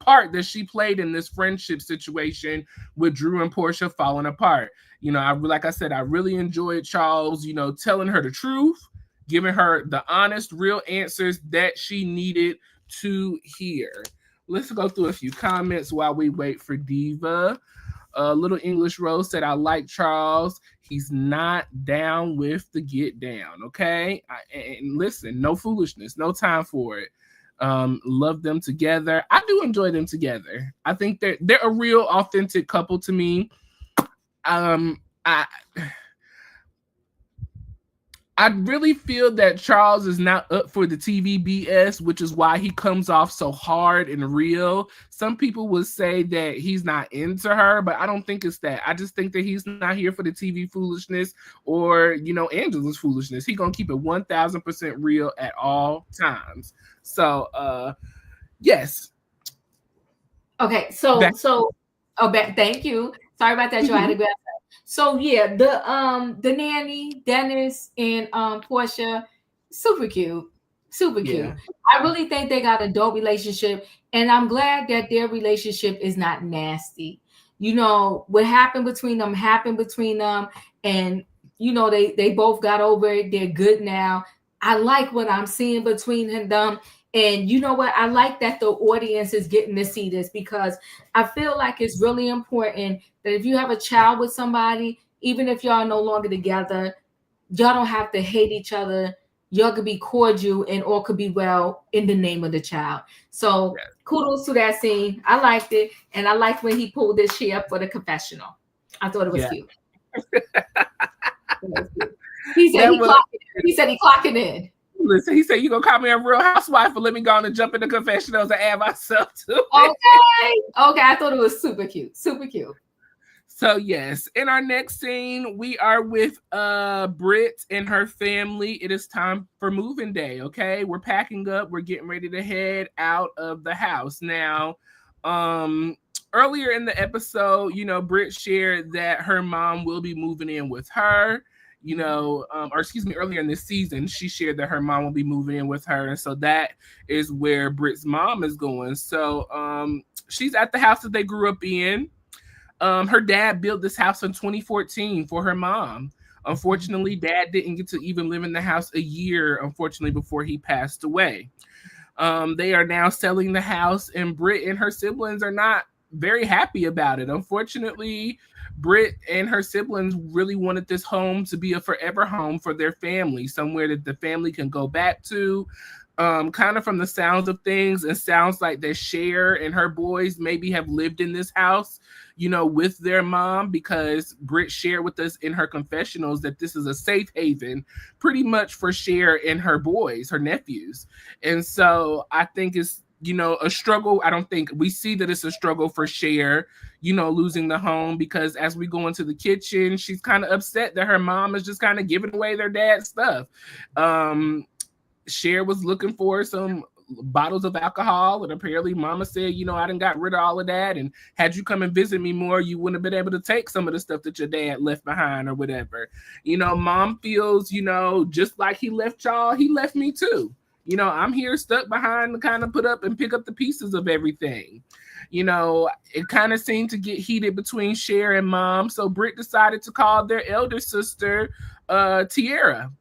part that she played in this friendship situation with Drew and Portia falling apart? Like I said, I really enjoyed Charles, telling her the truth, giving her the honest, real answers that she needed to hear. Let's go through a few comments while we wait for Diva. Little English Rose said, "I like Charles. He's not down with the get down." Okay. And listen, no foolishness, no time for it. Love them together. I do enjoy them together. I think they're a real authentic couple to me. I really feel that Charles is not up for the TV BS, which is why he comes off so hard and real. Some people would say that he's not into her, but I don't think it's that. I just think that he's not here for the TV foolishness or, Angela's foolishness. He's going to keep it 1000% real at all times. So, yes. Okay, thank you. Sorry about that, Joe. I had to grab that. So yeah, the nanny, Dennis and Portia, super cute. I really think they got a dope relationship, and I'm glad that their relationship is not nasty. What happened between them, and they both got over it. They're good now. I like what I'm seeing between them. And you know what? I like that the audience is getting to see this, because I feel like it's really important that if you have a child with somebody, even if y'all are no longer together, y'all don't have to hate each other. Y'all could be cordial and all could be well in the name of the child. So kudos to that scene. I liked it. And I liked when he pulled this chair up for the confessional. I thought it was cute. He said he clocking in. Listen, he said, "You gonna call me a Real Housewife, but let me go on and jump in the confessionals and add myself to it." Okay. I thought it was super cute. So yes, in our next scene, we are with Brit and her family. It is time for moving day. Okay, we're packing up. We're getting ready to head out of the house now. Earlier in the episode, Brit shared that her mom will be moving in with her. earlier in this season, she shared that her mom will be moving in with her. And so that is where Brit's mom is going. So she's at the house that they grew up in. Her dad built this house in 2014 for her mom. Unfortunately, dad didn't get to even live in the house a year, unfortunately, before he passed away. They are now selling the house, and Brit and her siblings are not very happy about it. Unfortunately, Brit and her siblings really wanted this home to be a forever home for their family, somewhere that the family can go back to. Kind of from the sounds of things, it sounds like that Cher and her boys maybe have lived in this house, with their mom, because Brit shared with us in her confessionals that this is a safe haven pretty much for Cher and her boys, her nephews. And so I think it's, a struggle. I don't think we see that it's a struggle for Cher, losing the home, because as we go into the kitchen, she's kind of upset that her mom is just kind of giving away their dad's stuff. Cher was looking for some bottles of alcohol, and apparently mama said, I done got rid of all of that, and had you come and visit me more, you wouldn't have been able to take some of the stuff that your dad left behind or whatever. Mom feels, just like he left y'all, he left me too. I'm here stuck behind to kind of put up and pick up the pieces of everything. It kind of seemed to get heated between Cher and mom, so Brit decided to call their elder sister, Tiara.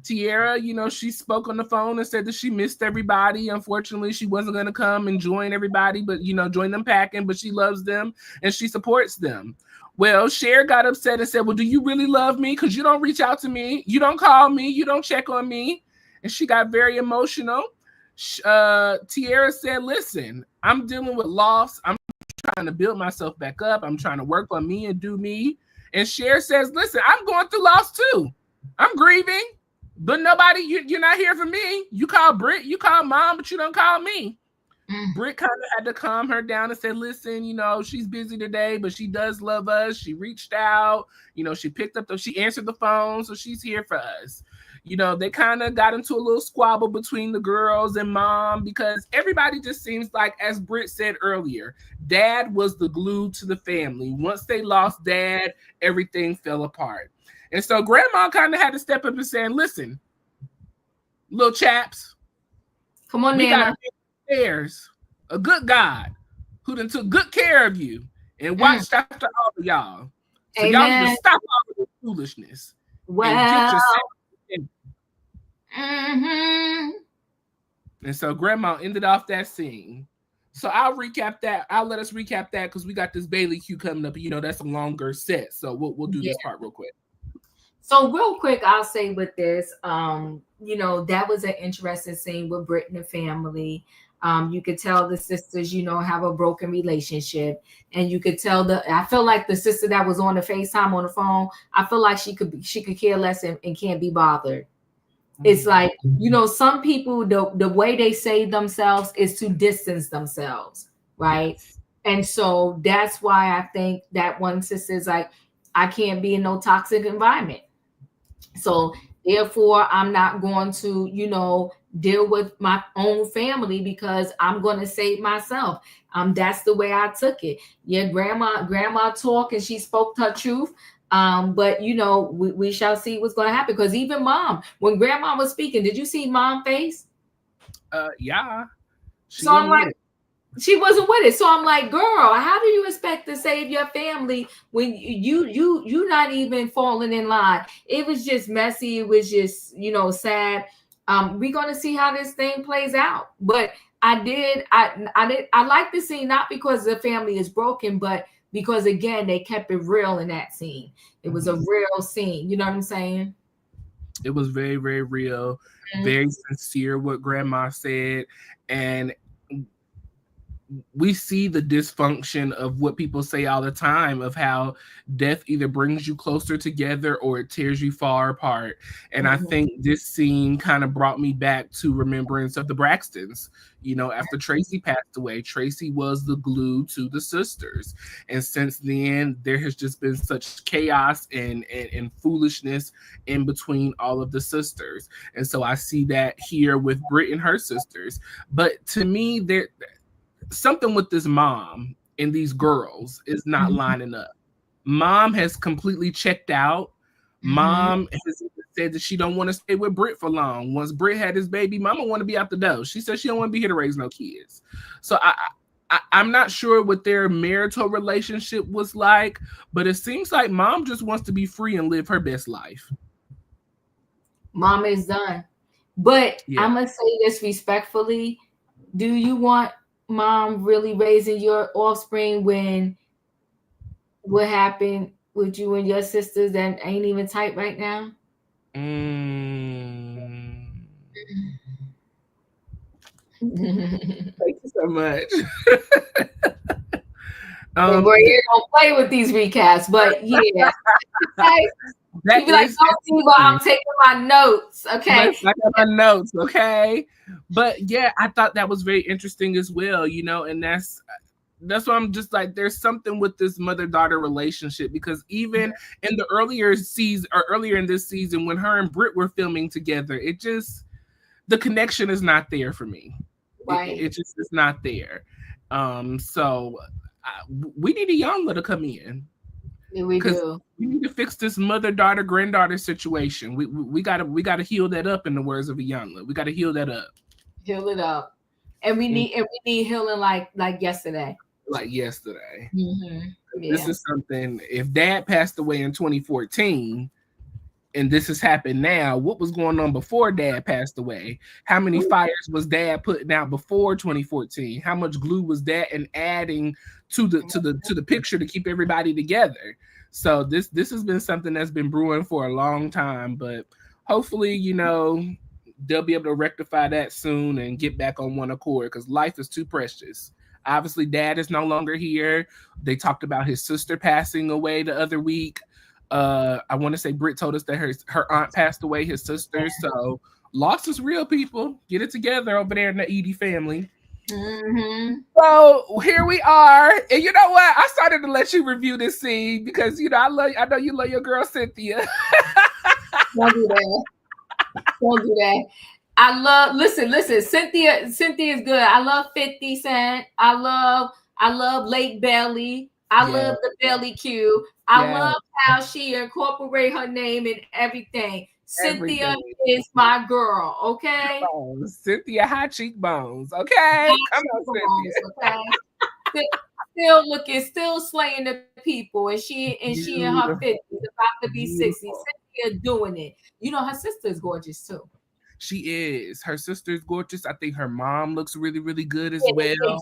Tiara, she spoke on the phone and said that she missed everybody. Unfortunately, she wasn't going to come and join everybody, but, join them packing, but she loves them and she supports them. Well, Cher got upset and said, well, do you really love me? Because you don't reach out to me. You don't call me. You don't check on me. And she got very emotional. Tiara said, listen, I'm dealing with loss. I'm trying to build myself back up. I'm trying to work on me and do me. And Cher says, listen, I'm going through loss too. I'm grieving. But nobody, you're not here for me. You call Brit, you call mom, but you don't call me. Brit kind of had to calm her down and say, listen, she's busy today, but she does love us. She reached out, she picked up, she answered the phone, so she's here for us. They kind of got into a little squabble between the girls and mom, because everybody just seems like, as Brit said earlier, dad was the glue to the family. Once they lost dad, everything fell apart. And so grandma kind of had to step up and say, listen, little chaps, come on, we Nana. There's a good God who done took good care of you and watched after all of y'all. So Amen. Y'all need to stop all of this foolishness. Well, and get yourself. And so grandma ended off that scene. So I'll recap that. I'll let us recap that, because we got this Bailey Q coming up. That's a longer set. So we'll do this part real quick. So real quick, I'll say with this, that was an interesting scene with Brit and the family. You could tell the sisters, have a broken relationship, and you could tell I feel like the sister that was on the FaceTime on the phone, I feel like she could care less and can't be bothered. It's like, some people, the way they save themselves is to distance themselves, right? Yes. And so that's why I think that one sister is like, I can't be in no toxic environment. So therefore, I'm not going to, deal with my own family, because I'm going to save myself. That's the way I took it. Yeah, grandma talked and she spoke her truth. But we shall see what's going to happen. Because even mom, when grandma was speaking, did you see mom face? Yeah. So I'm like, she wasn't with it. So I'm like, girl, how do you expect to save your family when you not even falling in line? It was just messy. It was just, sad. We're going to see how this thing plays out. But I like the scene, not because the family is broken, but because, again, they kept it real in that scene. It was a real scene. You know what I'm saying? It was very, very real, very sincere what grandma said. And we see the dysfunction of what people say all the time, of how death either brings you closer together or it tears you far apart. And I think this scene kind of brought me back to remembrance of the Braxtons. After Tracy passed away, Tracy was the glue to the sisters. And since then, there has just been such chaos and foolishness in between all of the sisters. And so I see that here with Brit and her sisters. But to me, something with this mom and these girls is not lining up. Mom has completely checked out. Mom has said that she don't want to stay with Brit for long. Once Brit had his baby, Mama want to be out the door. She said she don't want to be here to raise no kids. So I'm not sure what their marital relationship was like, but it seems like Mom just wants to be free and live her best life. Mom is done. But I'm going to say this respectfully. Do you want Mom really raising your offspring when what happened with you and your sisters that ain't even tight right now? Thank you so much. Royaire don't play with these recasts, but yeah. Okay. You be like, "Oh, Diva, I'm taking my notes." Okay. I got my notes, okay. But yeah, I thought that was very interesting as well, you know, and that's why I'm just like, there's something with this mother-daughter relationship, because even in the earlier season or earlier in this season when her and Brit were filming together, it just, the connection is not there for me. Right. It just is not there. So we need a Iyanla to come in. Yeah, we do. We need to fix this mother-daughter, granddaughter situation. We gotta heal that up, in the words of Iyanla. We gotta heal that up. Heal it up. And we need healing like yesterday. Like yesterday. This is something, if Dad passed away in 2014 and this has happened now, what was going on before Dad passed away? How many fires was Dad putting out before 2014? How much glue was Dad and adding to the picture to keep everybody together? So this has been something that's been brewing for a long time, but hopefully, you know, they'll be able to rectify that soon and get back on one accord, because life is too precious. Obviously, Dad is no longer here. They talked about his sister passing away the other week. I want to say Brit told us that her aunt passed away, his sister. So loss is real, people. Get it together over there in the Edie family. So here we are. And you know what? I started to let you review this scene because, you know, I know you love your girl Cynthia. Don't do that. Don't do that. I love, listen, Cynthia is good. I love 50 Cent. I love Lake Belly. I love the Belly Q. I love how she incorporate her name in everything. Cynthia is my girl, okay? Cynthia high cheekbones, okay? Come on, Cynthia. Okay? Still slaying the people, and she in her 50s, about to be 60. Cynthia doing it. You know, her sister is gorgeous too. She is. Her sister's gorgeous. I think her mom looks really, really good as well.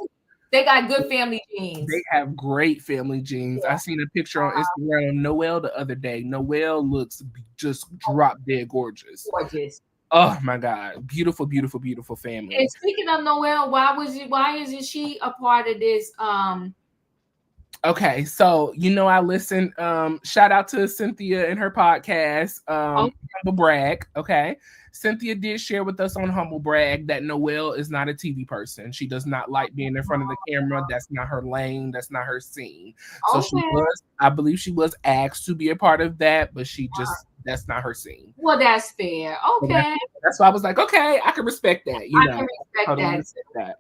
They got good family genes. They have great family genes. I seen a picture on Instagram of Noelle the other day. Noelle looks just drop dead gorgeous. Gorgeous. Oh my God. Beautiful, beautiful, beautiful family. And speaking of Noelle, why isn't she a part of this? Okay, so you know, I listen. Shout out to Cynthia and her podcast, Humble Brag. Okay. Cynthia did share with us on Humble Brag that Noelle is not a TV person. She does not like being in front of the camera. That's not her lane. That's not her scene. So I believe she was asked to be a part of that, but she just, that's not her scene. Well, that's fair. Okay. That's why I was like, okay, I can respect that. You know, I can respect that.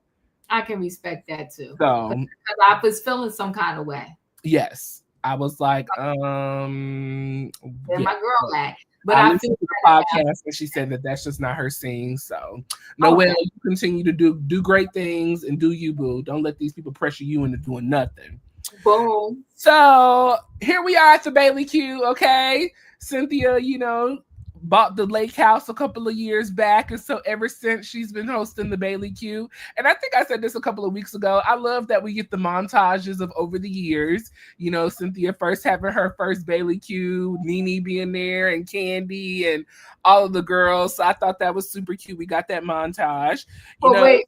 I can respect that too. So because I was feeling some kind of way. Yes. I was like, where my girl at? But I listened to the podcast and she said that that's just not her scene. So, Noelle, you continue to do great things and do you, boo. Don't let these people pressure you into doing nothing. Boom. So here we are at the Bailey Q. Okay, Cynthia, you know, bought the lake house a couple of years back, and so ever since she's been hosting the Bailey Q. And I think I said this a couple of weeks ago. I love that we get the montages of over the years. You know, Cynthia first having her first Bailey Q, Nene being there, and Candy, and all of the girls. So I thought that was super cute. We got that montage. Wait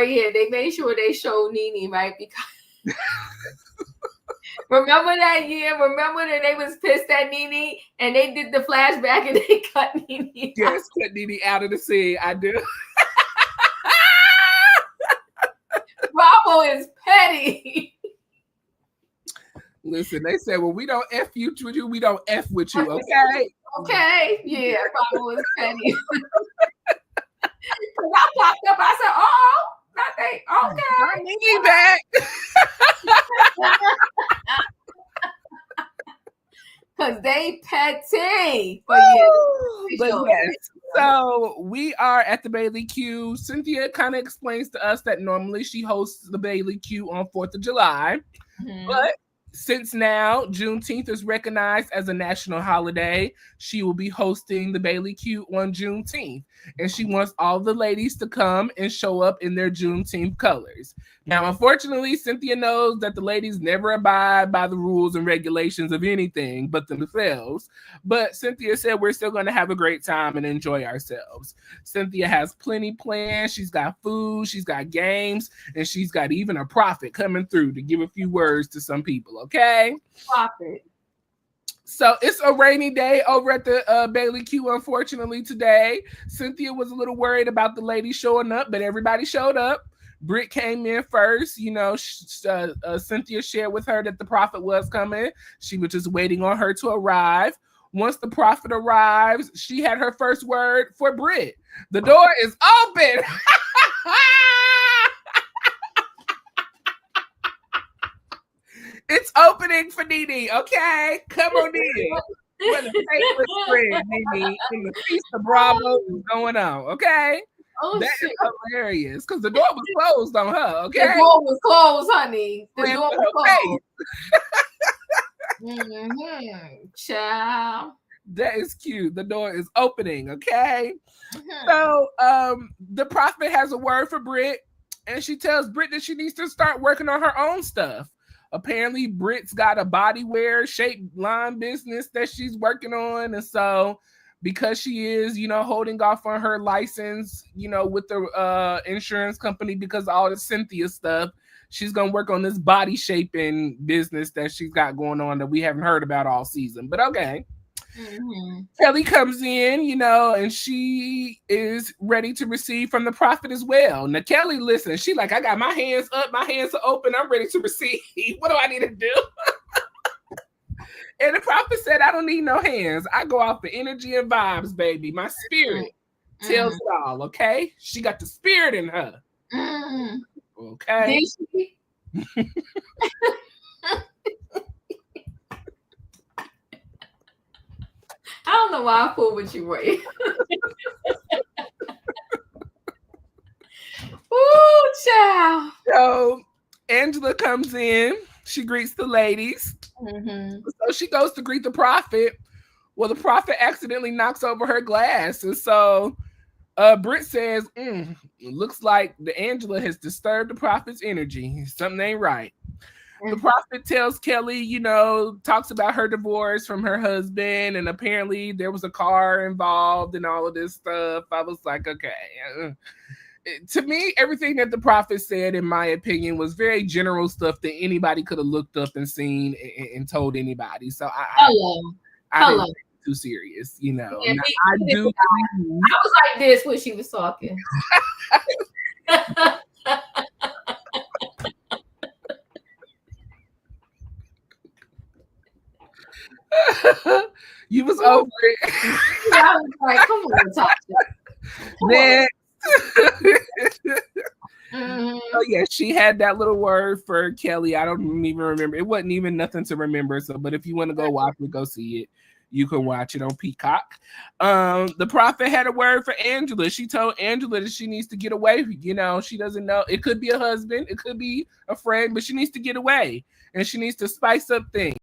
here. They made sure they showed Nene, right? Because remember that year? Remember that they was pissed at Nene and they did the flashback and they cut Nene out. Yes, cut Nene out of the scene. I do. Bravo is petty. Listen, they said, well, we don't F you with you, we don't F with you, okay? Okay, yeah, Bravo is petty. Because I popped up, I said, oh, nothing. Okay. Nene back. because they petty. But yes. So we are at the Bailey Q. Cynthia kind of explains to us that normally she hosts the Bailey Q on 4th of July. But since now Juneteenth is recognized as a national holiday, she will be hosting the Bailey Q on Juneteenth. And she wants all the ladies to come and show up in their Juneteenth colors. Now, unfortunately, Cynthia knows that the ladies never abide by the rules and regulations of anything but themselves. But Cynthia said we're still going to have a great time and enjoy ourselves. Cynthia has plenty planned. She's got food, she's got games, and she's got even a prophet coming through to give a few words to some people, okay? Prophet. So it's a rainy day over at the Bailey Q, unfortunately, today. Cynthia was a little worried about the ladies showing up, but everybody showed up. Brit came in first. You know, Cynthia shared with her that the prophet was coming. She was just waiting on her to arrive. Once the prophet arrives, she had her first word for Brit. The door is open. It's opening for Nene, okay? Come on in. What a favorite friend, Nene. And the feast of Bravo is going on, okay? Oh, that shit. is hilarious because the door was closed on her, okay? The door was closed, honey. The door was closed. Child. That is cute. The door is opening, okay? So the prophet has a word for Brit, and she tells Brit that she needs to start working on her own stuff. Apparently, Brit's got a bodywear shape line business that she's working on. And so because she is, you know, holding off on her license, you know, with the insurance company because of all the Cynthia stuff, she's going to work on this body shaping business that she's got going on that we haven't heard about all season. But okay. Kelly comes in, you know, and she is ready to receive from the prophet as well. Now, Kelly, listen, she like, I got my hands up, my hands are open, I'm ready to receive. What do I need to do? And the prophet said, I don't need no hands. I go off the energy and vibes, baby. My spirit tells it all, okay? She got the spirit in her. Okay? Did she? I don't know why I fool with you, Ray. Ooh, child. So Angela comes in. She greets the ladies. So she goes to greet the prophet. Well, the prophet accidentally knocks over her glass. And so Brit says, looks like the Angela has disturbed the prophet's energy. Something ain't right. The prophet tells Kelly, you know, talks about her divorce from her husband, and apparently there was a car involved and all of this stuff. I was like, okay. To me, everything that the prophet said, in my opinion, was very general stuff that anybody could have looked up and seen and told anybody. So I didn't take it too serious, you know. Yeah, I was like this when she was talking. You was over it. I was like, come on, talk to Oh yeah, she had that little word for Kelly. I don't even remember. It wasn't even nothing to remember. So, but if you want to go watch it, go see it. You can watch it on Peacock. The prophet had a word for Angela. She told Angela that she needs to get away. You know, she doesn't know. It could be a husband, it could be a friend, but she needs to get away, and she needs to spice up things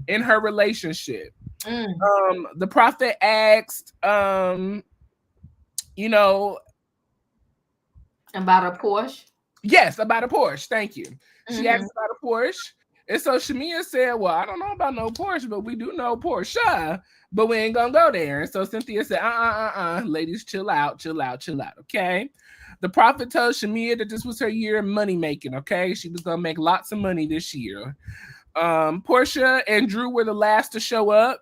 in her relationship. The prophet asked, you know, about a Porsche. Yes, about a Porsche. Thank you. She asked about a Porsche. And so Shamea said, well, I don't know about no Porsche, but we do know Porsche, but we ain't gonna go there. And so Cynthia said, ladies, chill out, okay? The prophet told Shamea that this was her year of money making, okay? She was gonna make lots of money this year. Portia and Drew were the last to show up.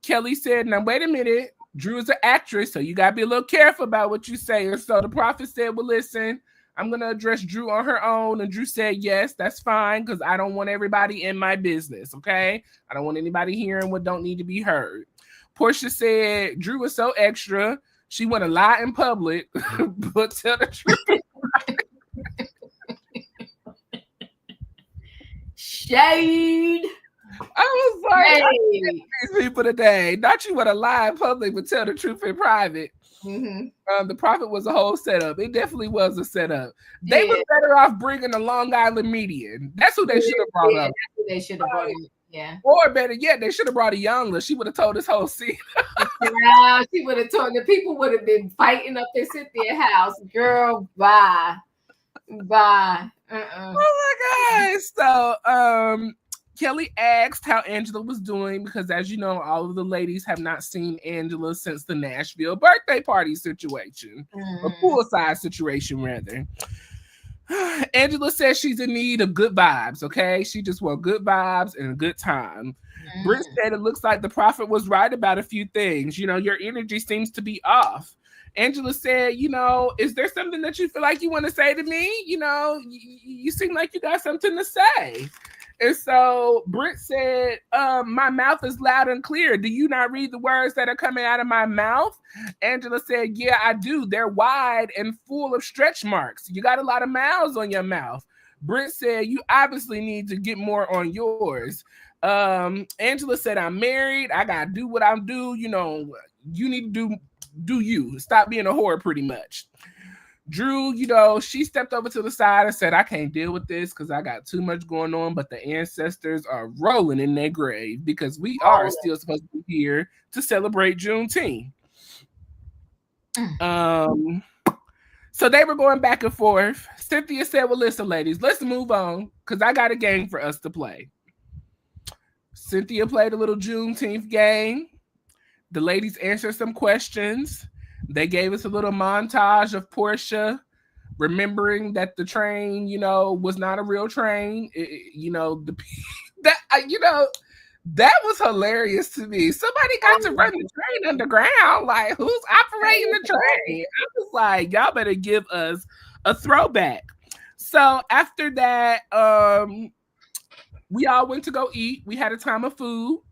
Kelly said, now wait a minute, Drew is an actress, so you gotta be a little careful about what you say. And so the prophet said, well, listen, I'm going to address Drew on her own. And Drew said, yes, that's fine, because I don't want everybody in my business, okay? I don't want anybody hearing what don't need to be heard. Portia said, Drew was so extra. She want to lie in public, but tell the truth. Shade. I was like, these people today. Not you want to lie in public, but tell the truth in private. The Prophet was a whole setup. It definitely was a setup. They were better off bringing a Long Island median. That's who they should have brought up. That's who they should have brought in. Yeah. Or better yet, they should have brought a Youngler. She would have told this whole scene. Yeah, she would have told the people would have been fighting up at Cynthia's house. Girl, bye. Bye. Oh my God. So Kelly asked how Angela was doing because, as you know, all of the ladies have not seen Angela since the Nashville birthday party situation, or poolside situation, rather. Angela says she's in need of good vibes, okay? She just wants good vibes and a good time. Brit said it looks like the Prophet was right about a few things. You know, your energy seems to be off. Angela said, you know, is there something that you feel like you want to say to me? You know, you seem like you got something to say. And so Brit said, my mouth is loud and clear. Do you not read the words that are coming out of my mouth? Angela said, yeah, I do. They're wide and full of stretch marks. You got a lot of mouths on your mouth. Brit said, you obviously need to get more on yours. Angela said, I'm married. I got to do what I do. You know, you need to do you. Stop being a whore, pretty much. Drew, you know, she stepped over to the side and said, I can't deal with this because I got too much going on, but the ancestors are rolling in their grave because we are still supposed to be here to celebrate Juneteenth. So they were going back and forth. Cynthia said, well, listen, ladies, let's move on because I got a game for us to play. Cynthia played a little Juneteenth game. The ladies answered some questions. They gave us a little montage of Portia remembering that the train, you know, was not a real train. That was hilarious to me. Somebody got to run the train underground. Like, who's operating the train? I was like, y'all better give us a throwback. So after that, we all went to go eat. We had a time of food.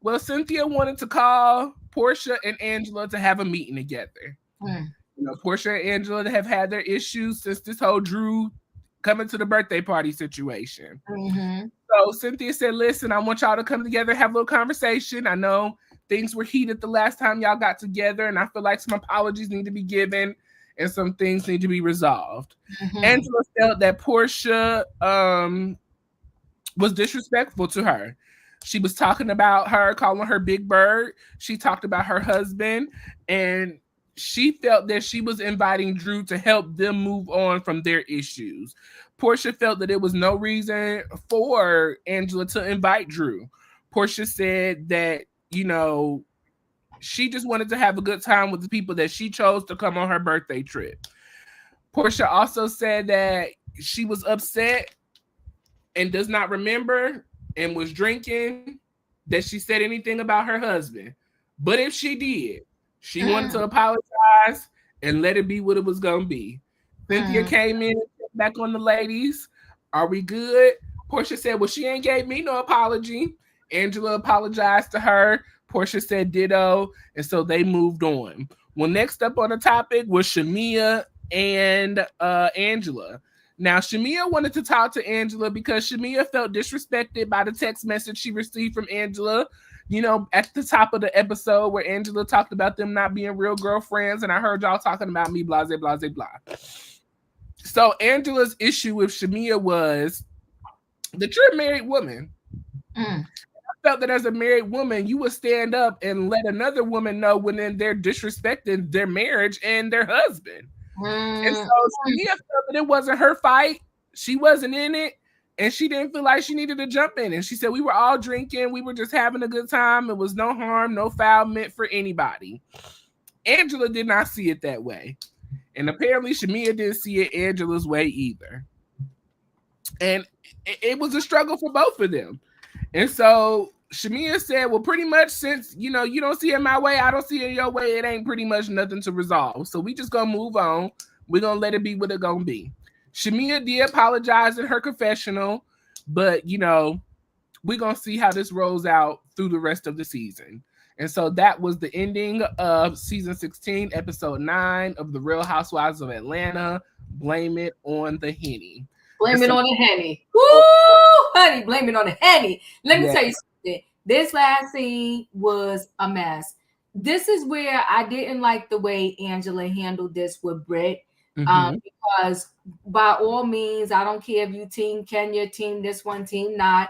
Well, Cynthia wanted to call Portia and Angela to have a meeting together. You know, Portia and Angela have had their issues since this whole Drew coming to the birthday party situation. So Cynthia said, listen, I want y'all to come together, have a little conversation. I know things were heated the last time y'all got together, and I feel like some apologies need to be given and some things need to be resolved. Angela felt that Portia was disrespectful to her. She was talking about her, calling her Big Bird. She talked about her husband, and she felt that she was inviting Drew to help them move on from their issues. Portia felt that there was no reason for Angela to invite Drew. Portia said that, you know, she just wanted to have a good time with the people that she chose to come on her birthday trip. Portia also said that she was upset and does not remember and was drinking that she said anything about her husband. But if she did, she wanted to apologize and let it be what it was going to be. Cynthia came in and checked back on the ladies. Are we good? Portia said, well, she ain't gave me no apology. Angela apologized to her. Portia said ditto. And so they moved on. Well, next up on the topic was Shamea and Angela. Now, Shamea wanted to talk to Angela because Shamea felt disrespected by the text message she received from Angela, you know, at the top of the episode where Angela talked about them not being real girlfriends. And I heard y'all talking about me, blah, blah, blah, blah. So Angela's issue with Shamea was that you're a married woman. I felt that as a married woman, you would stand up and let another woman know when they're disrespecting their marriage and their husband. And so Shamea felt that it wasn't her fight. She wasn't in it. And she didn't feel like she needed to jump in. And she said, we were all drinking. We were just having a good time. It was no harm, no foul meant for anybody. Angela did not see it that way. And apparently Shamea didn't see it Angela's way either. And it was a struggle for both of them. And so Shamea said, well, pretty much since, you know, you don't see it my way, I don't see it your way, it ain't pretty much nothing to resolve. So we just gonna move on. We're gonna let it be what it gonna be. Shamea did apologize in her confessional, but, you know, we're gonna see how this rolls out through the rest of the season. And so that was the ending of season 16, episode 9 of The Real Housewives of Atlanta. Blame it on the Henny. Blame it on the Henny. Woo, honey, blame it on the Henny. Let me tell you This last scene was a mess. This is where I didn't like the way Angela handled this with Brit. Because by all means, I don't care if you team Kenya, team this one, team not.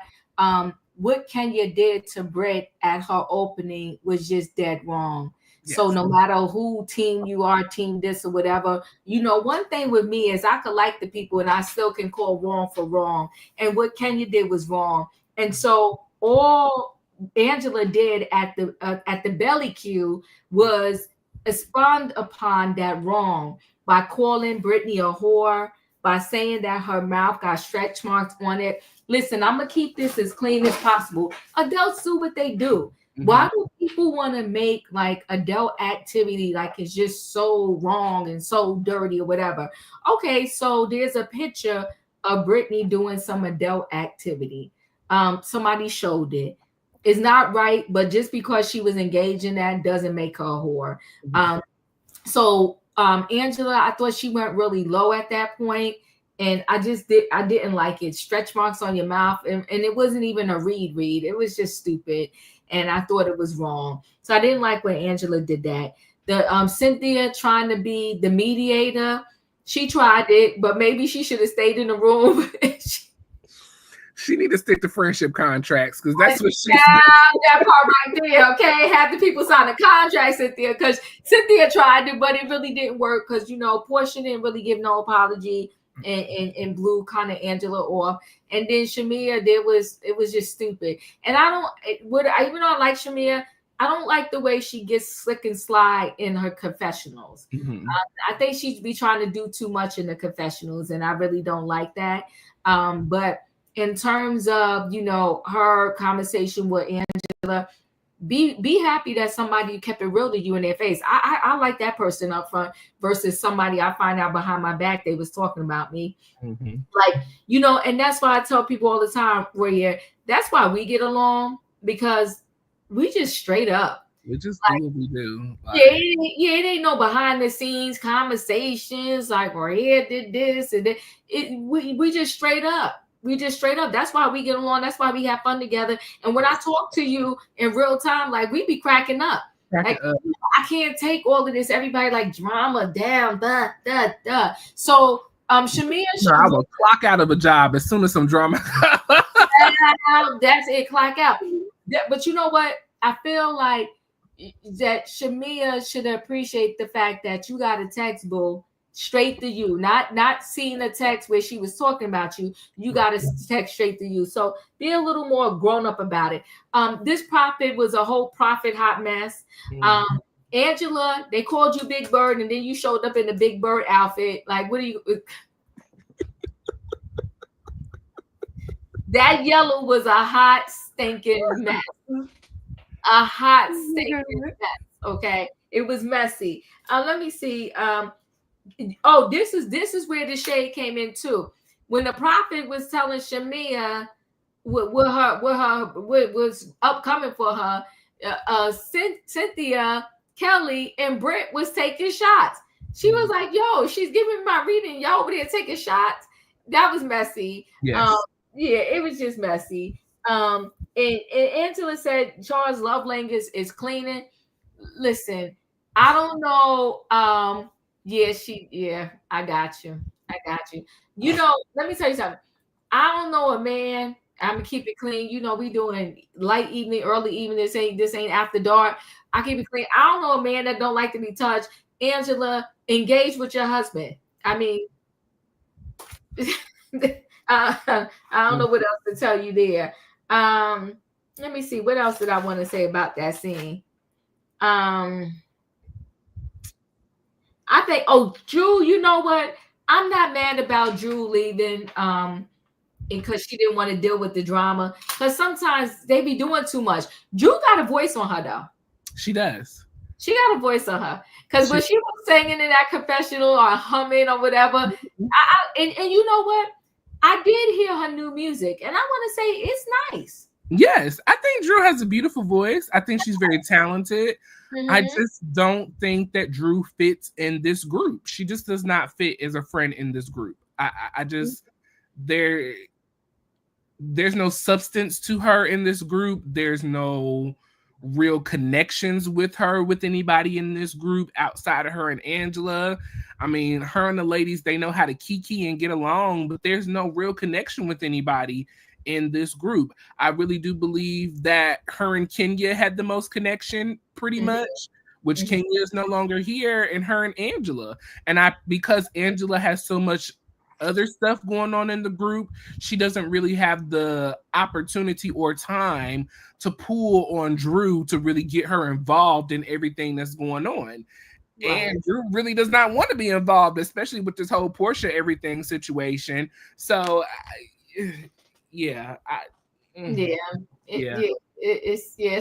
What Kenya did to Brit at her opening was just dead wrong. Yes. So no matter who team you are, team this or whatever, one thing with me is I could like the people and I still can call wrong for wrong. And what Kenya did was wrong. And so all Angela did at the belly queue was expound upon that wrong by calling Brittany a whore, by saying that her mouth got stretch marks on it. Listen, I'm gonna keep this as clean as possible. Adults do what they do. Why do people want to make like adult activity like it's just so wrong and so dirty or whatever? Okay, so there's a picture of Brittany doing some adult activity. Somebody showed it. It's not right, but just because she was engaged in that doesn't make her a whore. So Angela, I thought she went really low at that point, and I didn't like it. Stretch marks on your mouth, and it wasn't even a read. It was just stupid, and I thought it was wrong. So I didn't like when Angela did that. The Cynthia trying to be the mediator, she tried it, but maybe she should have stayed in the room. She need to stick to friendship contracts because that's what she's that part right there. Okay, have the people sign a contract, Cynthia, because Cynthia tried it, but it really didn't work because Portia didn't really give no apology and blew kind of Angela off. And then Shamea, it was just stupid. And even though I like Shamea, I don't like the way she gets slick and slide in her confessionals. I think she'd be trying to do too much in the confessionals, and I really don't like that. But in terms of her conversation with Angela, be happy that somebody kept it real to you in their face. I like that person up front versus somebody I find out behind my back they was talking about me. Like, and that's why I tell people all the time, Royaire, that's why we get along, because we just straight up. We just do what we do. It ain't no behind the scenes conversations like Royaire did this and that. We just straight up. We just straight up. That's why we get along. That's why we have fun together. And when I talk to you in real time, like we be cracking up. I can't take all of this. Everybody like drama down, So Shamea, I will clock out of a job as soon as some drama. That's it. Clock out. But you know what? I feel like that Shamea should appreciate the fact that you got a text, boo, straight to you, not seeing a text where she was talking about you. You got a text straight to you. So be a little more grown up about it. This prophet was a whole prophet hot mess. Angela, they called you Big Bird, and then you showed up in the Big Bird outfit. Like, what are you? That yellow was a hot stinking mess. A hot stinking mess. Okay, it was messy. Let me see. This is where the shade came in too. When the prophet was telling Shamea what was upcoming for her, Cynthia, Kelly, and Brit was taking shots. She was like, "Yo, she's giving my reading. Y'all over there taking shots." That was messy. Yes. It was just messy. And Angela said Charles' love language is cleaning. Listen, I don't know. I got you. Let me tell you something. I don't know a man. I'm gonna keep it clean. We doing light evening, early evening. This ain't after dark. I keep it clean. I don't know a man that don't like to be touched. Angela, engage with your husband. I mean, I don't know what else to tell you there. Let me see. What else did I want to say about that scene? I think, Drew, you know what? I'm not mad about Drew leaving because she didn't want to deal with the drama. Because sometimes they be doing too much. Drew got a voice on her, though. She does. She got a voice on her. Because when she was singing in that confessional or humming or whatever, and you know what? I did hear her new music, and I want to say it's nice. Yes, I think Drew has a beautiful voice. I think she's very talented. I just don't think that Drew fits in this group. She just does not fit as a friend in this group. I just there's no substance to her in this group. There's no real connections with her with anybody in this group outside of her and Angela. I mean, her and the ladies, they know how to kiki and get along, but there's no real connection with anybody in this group. I really do believe that her and Kenya had the most connection, pretty much, which Kenya is no longer here, and her and Angela. And because Angela has so much other stuff going on in the group, she doesn't really have the opportunity or time to pull on Drew to really get her involved in everything that's going on. Right. And Drew really does not want to be involved, especially with this whole Portia everything situation. So, it's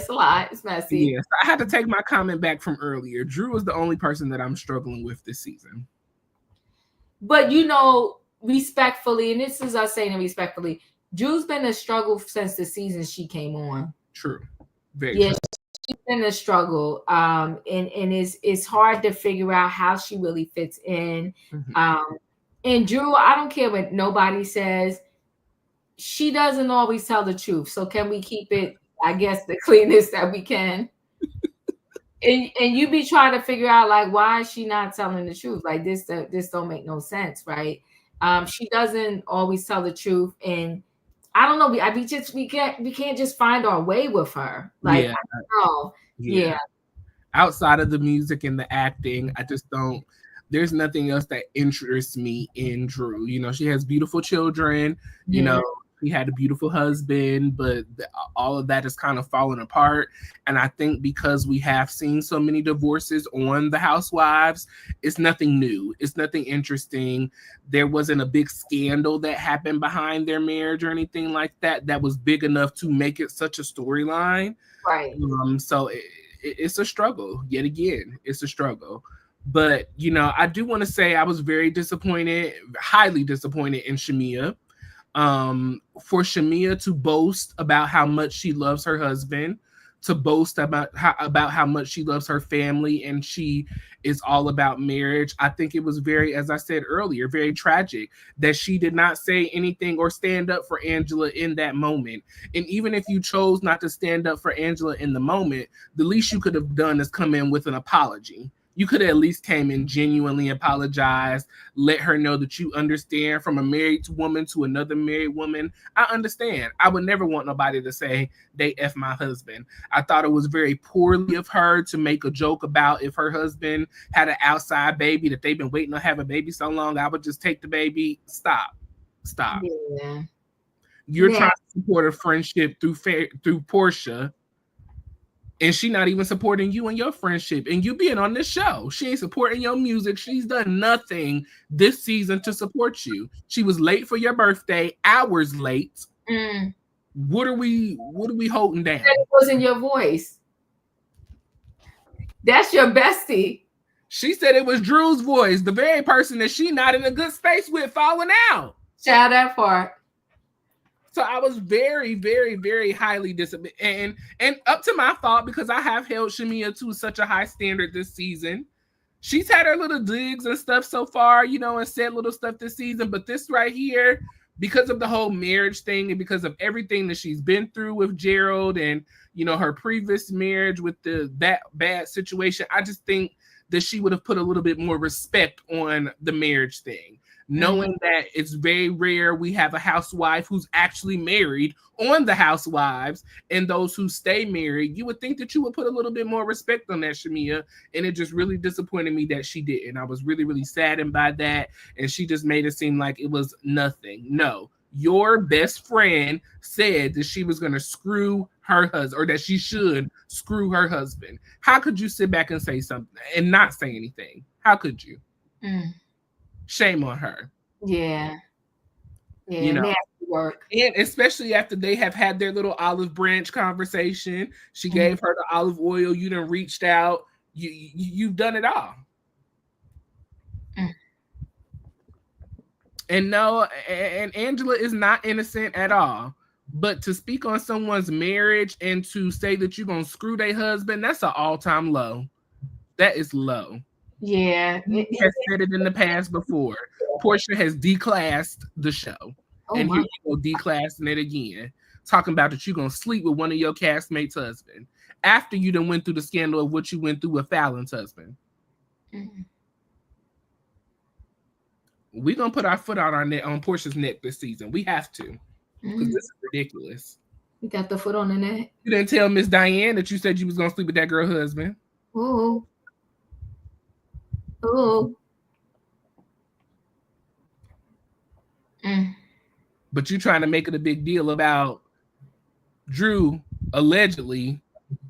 a lot. It's messy. Yes, I had to take my comment back from earlier. Drew is the only person that I'm struggling with this season. But respectfully, and this is us saying it respectfully, Drew's been a struggle since the season she came on. True. Very true. She's been a struggle. And it's hard to figure out how she really fits in. And Drew, I don't care what nobody says, she doesn't always tell the truth. So can we keep it, I guess, the cleanest that we can? And you be trying to figure out, like, why is she not telling the truth? Like, this don't make no sense, right? She doesn't always tell the truth, and I don't know. We can't just find our way with her. Like, I don't know. Yeah. Outside of the music and the acting, I just don't. There's nothing else that interests me in Drew. She has beautiful children. He had a beautiful husband, but all of that is kind of falling apart. And I think because we have seen so many divorces on the Housewives, it's nothing new. It's nothing interesting. There wasn't a big scandal that happened behind their marriage or anything like that was big enough to make it such a storyline. Right. So it's a struggle. Yet again, it's a struggle. But, I do want to say I was very disappointed, highly disappointed in Shamea. For Shamea to boast about how much she loves her husband, to boast about how much she loves her family, and she is all about marriage. I think it was very, as I said earlier, very tragic that she did not say anything or stand up for Angela in that moment. And even if you chose not to stand up for Angela in the moment, the least you could have done is come in with an apology. You could have at least came in genuinely apologized, let her know that you understand from a married woman to another married woman. I understand. I would never want nobody to say they F my husband. I thought it was very poorly of her to make a joke about if her husband had an outside baby, that they've been waiting to have a baby so long, I would just take the baby. Stop. Yeah. You're trying to support a friendship through Portia, and she not even supporting you and your friendship, and you being on this show. She ain't supporting your music. She's done nothing this season to support you. She was late for your birthday, hours late. What are we holding down? It wasn't your voice. That's your bestie. She said it was Drew's voice, the very person that she not in a good space with, falling out. Shout that part. So I was very, very, very highly disappointed, and up to my fault, because I have held Shamea to such a high standard this season. She's had her little digs and stuff so far, and said little stuff this season. But this right here, because of the whole marriage thing and because of everything that she's been through with Gerald and, her previous marriage with that bad situation, I just think that she would have put a little bit more respect on the marriage thing. Knowing that it's very rare we have a housewife who's actually married on the Housewives, and those who stay married, you would think that you would put a little bit more respect on that, Shamea, and it just really disappointed me that she didn't. I was really, really saddened by that, and she just made it seem like it was nothing. No, your best friend said that she was going to screw her husband, or that she should screw her husband. How could you sit back and say something and not say anything? How could you? Shame on her. Yeah. Work. And especially after they have had their little olive branch conversation, she gave her the olive oil. You done reached out. You've done it all. And no, and Angela is not innocent at all. But to speak on someone's marriage and to say that you're gonna screw their husband, that's an all-time low. That is low. Yeah. He has said it in the past before. Portia has declassed the show. And here you go declassing it again, talking about that you're gonna sleep with one of your castmates' husband after you done went through the scandal of what you went through with Fallon's husband. We're gonna put our foot out on Portia's neck this season. We have to, because this is ridiculous. You got the foot on the neck. You didn't tell Miss Diane that you said you was gonna sleep with that girl's husband. Ooh. But you trying to make it a big deal about Drew allegedly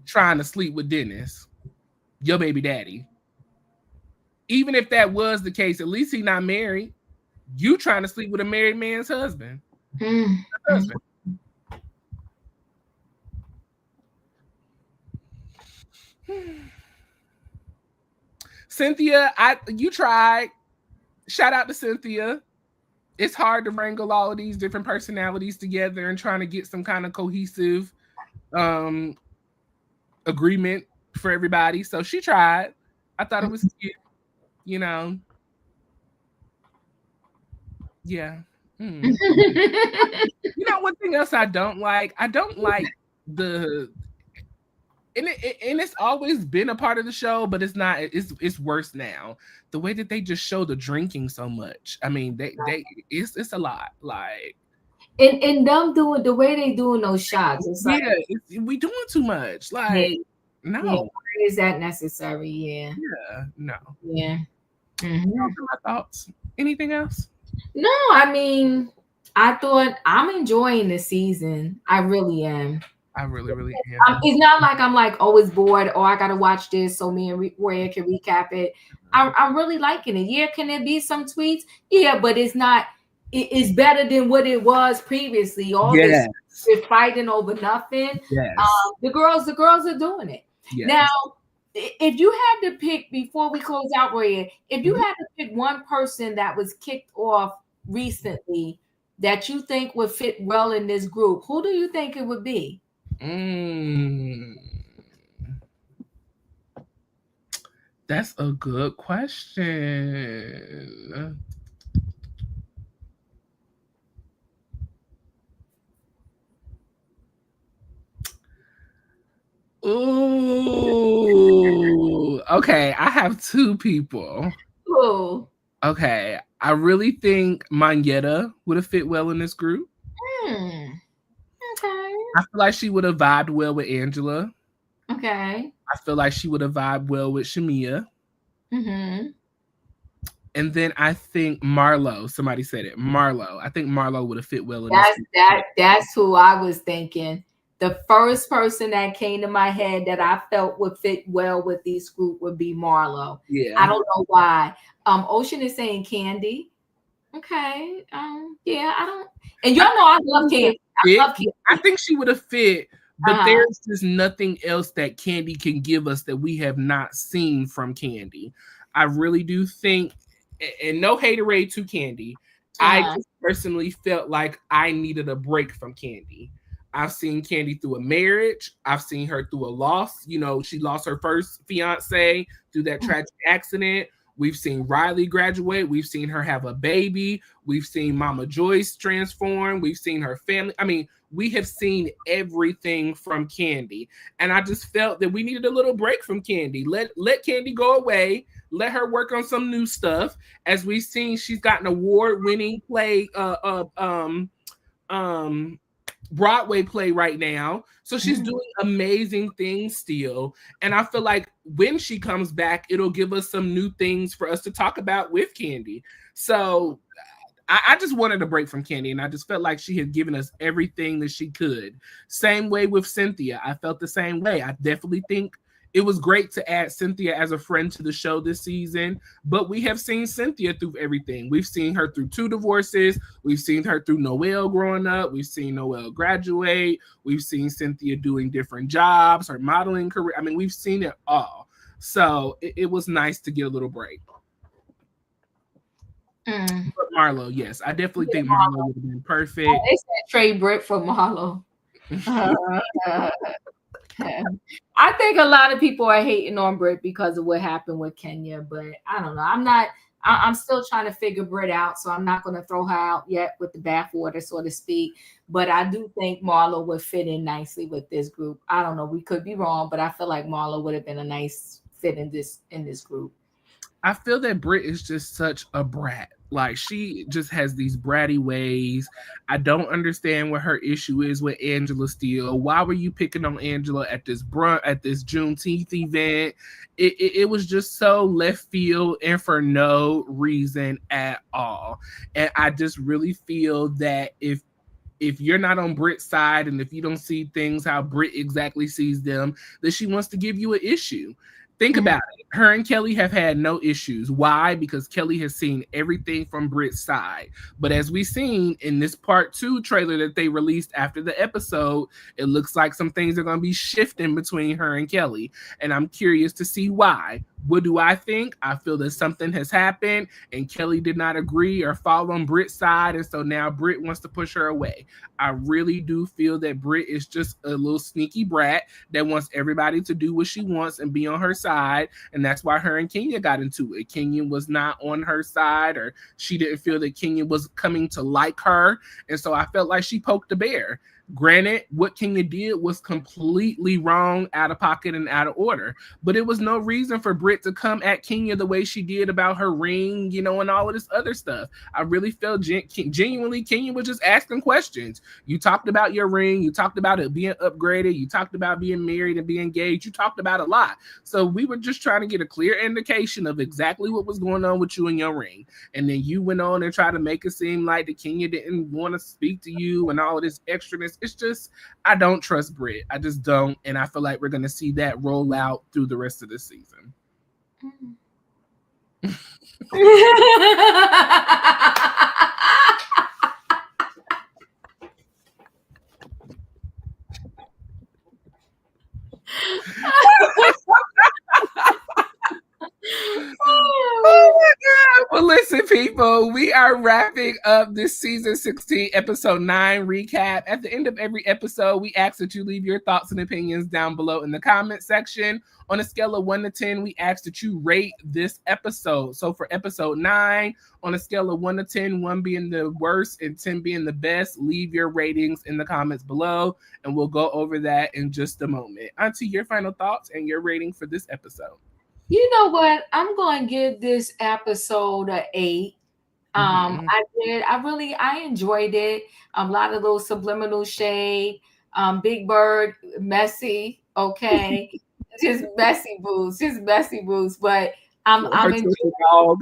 trying to sleep with Dennis, your baby daddy. Even if that was the case, at least he's not married. You trying to sleep with a married man's husband. Cynthia, you tried. Shout out to Cynthia. It's hard to wrangle all of these different personalities together and trying to get some kind of cohesive agreement for everybody. So she tried. I thought it was cute, you know. Yeah. You know, one thing else I don't like the and it's always been a part of the show, but it's not. It's worse now. The way that they just show the drinking so much. I mean, it's a lot. Like, and them doing the way they doing those shots. It's like, we doing too much. Like, no, why is that necessary? Yeah, no, yeah. Those are my thoughts. Anything else? No, I mean, I thought I'm enjoying the season. I really am. I really am. It's not like I'm like always bored or I gotta watch this so me and Royaire can recap it. I'm really liking it. Yeah, can there be some tweets? Yeah, but it's not. It's better than what it was previously. All this we're fighting over nothing. Yes. The girls are doing it. Yes. Now, if you had to pick before we close out, Royaire, if you had to pick one person that was kicked off recently that you think would fit well in this group, who do you think it would be? That's a good question. Ooh, okay. I have two people. Ooh. Okay, I really think Monyetta would have fit well in this group. Okay. I feel like she would have vibed well with Angela. Okay. I feel like she would have vibed well with Shamea. And then I think Marlo. Somebody said it. Marlo. I think Marlo would have fit well in this group. That's who I was thinking. The first person that came to my head that I felt would fit well with this group would be Marlo. Yeah. I don't know why. Ocean is saying Candy. Okay. Yeah, I don't. And y'all know I love Candy. I think she would have fit, but there's just nothing else that Candy can give us that we have not seen from Candy. I really do think, and no haterade to Candy, I just personally felt like I needed a break from Candy. I've seen Candy through a marriage. I've seen her through a loss. You know, she lost her first fiance through that tragic accident. We've seen Riley graduate. We've seen her have a baby. We've seen Mama Joyce transform. We've seen her family. I mean, we have seen everything from Candy. And I just felt that we needed a little break from Candy. Let Candy go away. Let her work on some new stuff. As we've seen, she's got an award-winning play, Broadway play right now. So she's doing amazing things still. And I feel like when she comes back, it'll give us some new things for us to talk about with Candy. So I just wanted a break from Candy, and I just felt like she had given us everything that she could. Same way with Cynthia. I felt the same way. I definitely think it was great to add Cynthia as a friend to the show this season, but we have seen Cynthia through everything. We've seen her through 2 divorces. We've seen her through Noelle growing up. We've seen Noelle graduate. We've seen Cynthia doing different jobs, her modeling career. I mean, we've seen it all. So it was nice to get a little break. But Marlo, yes, I definitely think Marlo would have been perfect. They said trade Brit for Marlo. I think a lot of people are hating on Brit because of what happened with Kenya, but I don't know. I'm not I'm still trying to figure Brit out, so I'm not going to throw her out yet with the bathwater, so to speak. But I do think Marlo would fit in nicely with this group. I don't know, we could be wrong, but I feel like Marlo would have been a nice fit in this group. I feel that Brit is just such a brat. Like, she just has these bratty ways. I don't understand what her issue is with Angela Steele. Why were you picking on Angela at this Juneteenth event? It was just so left field and for no reason at all. And I just really feel that if you're not on Brit's side and if you don't see things how Brit exactly sees them, that she wants to give you an issue. Think about it. Her and Kelly have had no issues. Why? Because Kelly has seen everything from Brit's side. But as we've seen in this part 2 trailer that they released after the episode, it looks like some things are going to be shifting between her and Kelly. And I'm curious to see why. What do I think? I feel that something has happened and Kelly did not agree or fall on Brit's side. And so now Brit wants to push her away. I really do feel that Brit is just a little sneaky brat that wants everybody to do what she wants and be on her side. And that's why her and Kenya got into it. Kenya was not on her side, or she didn't feel that Kenya was coming to like her. And so I felt like she poked the bear. Granted, what Kenya did was completely wrong, out of pocket, and out of order. But it was no reason for Brit to come at Kenya the way she did about her ring, you know, and all of this other stuff. I really felt genuinely Kenya was just asking questions. You talked about your ring. You talked about it being upgraded. You talked about being married and being engaged. You talked about a lot. So we were just trying to get a clear indication of exactly what was going on with you and your ring. And then you went on and tried to make it seem like the Kenya didn't want to speak to you and all of this extraness. It's just, I don't trust Brit. I just don't. And I feel like we're going to see that roll out through the rest of the season. Oh my God. Well, listen, people, we are wrapping up this season 16, episode 9 recap. At the end of every episode, we ask that you leave your thoughts and opinions down below in the comment section. On a scale of 1 to 10, we ask that you rate this episode. So for episode 9, on a scale of 1 to 10, 1 being the worst and 10 being the best, leave your ratings in the comments below, and we'll go over that in just a moment. Auntie, your final thoughts and your rating for this episode. You know what? I'm going to give this episode an 8. I enjoyed it. A lot of those subliminal shade. Big Bird, messy. Okay. just messy boots. But I'm enjoying child.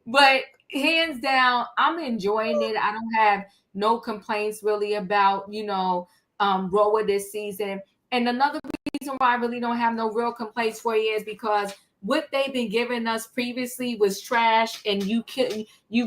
But hands down, I'm enjoying it. I don't have no complaints really about, Roa this season. And another reason why I really don't have no real complaints for you is because what they've been giving us previously was trash, and you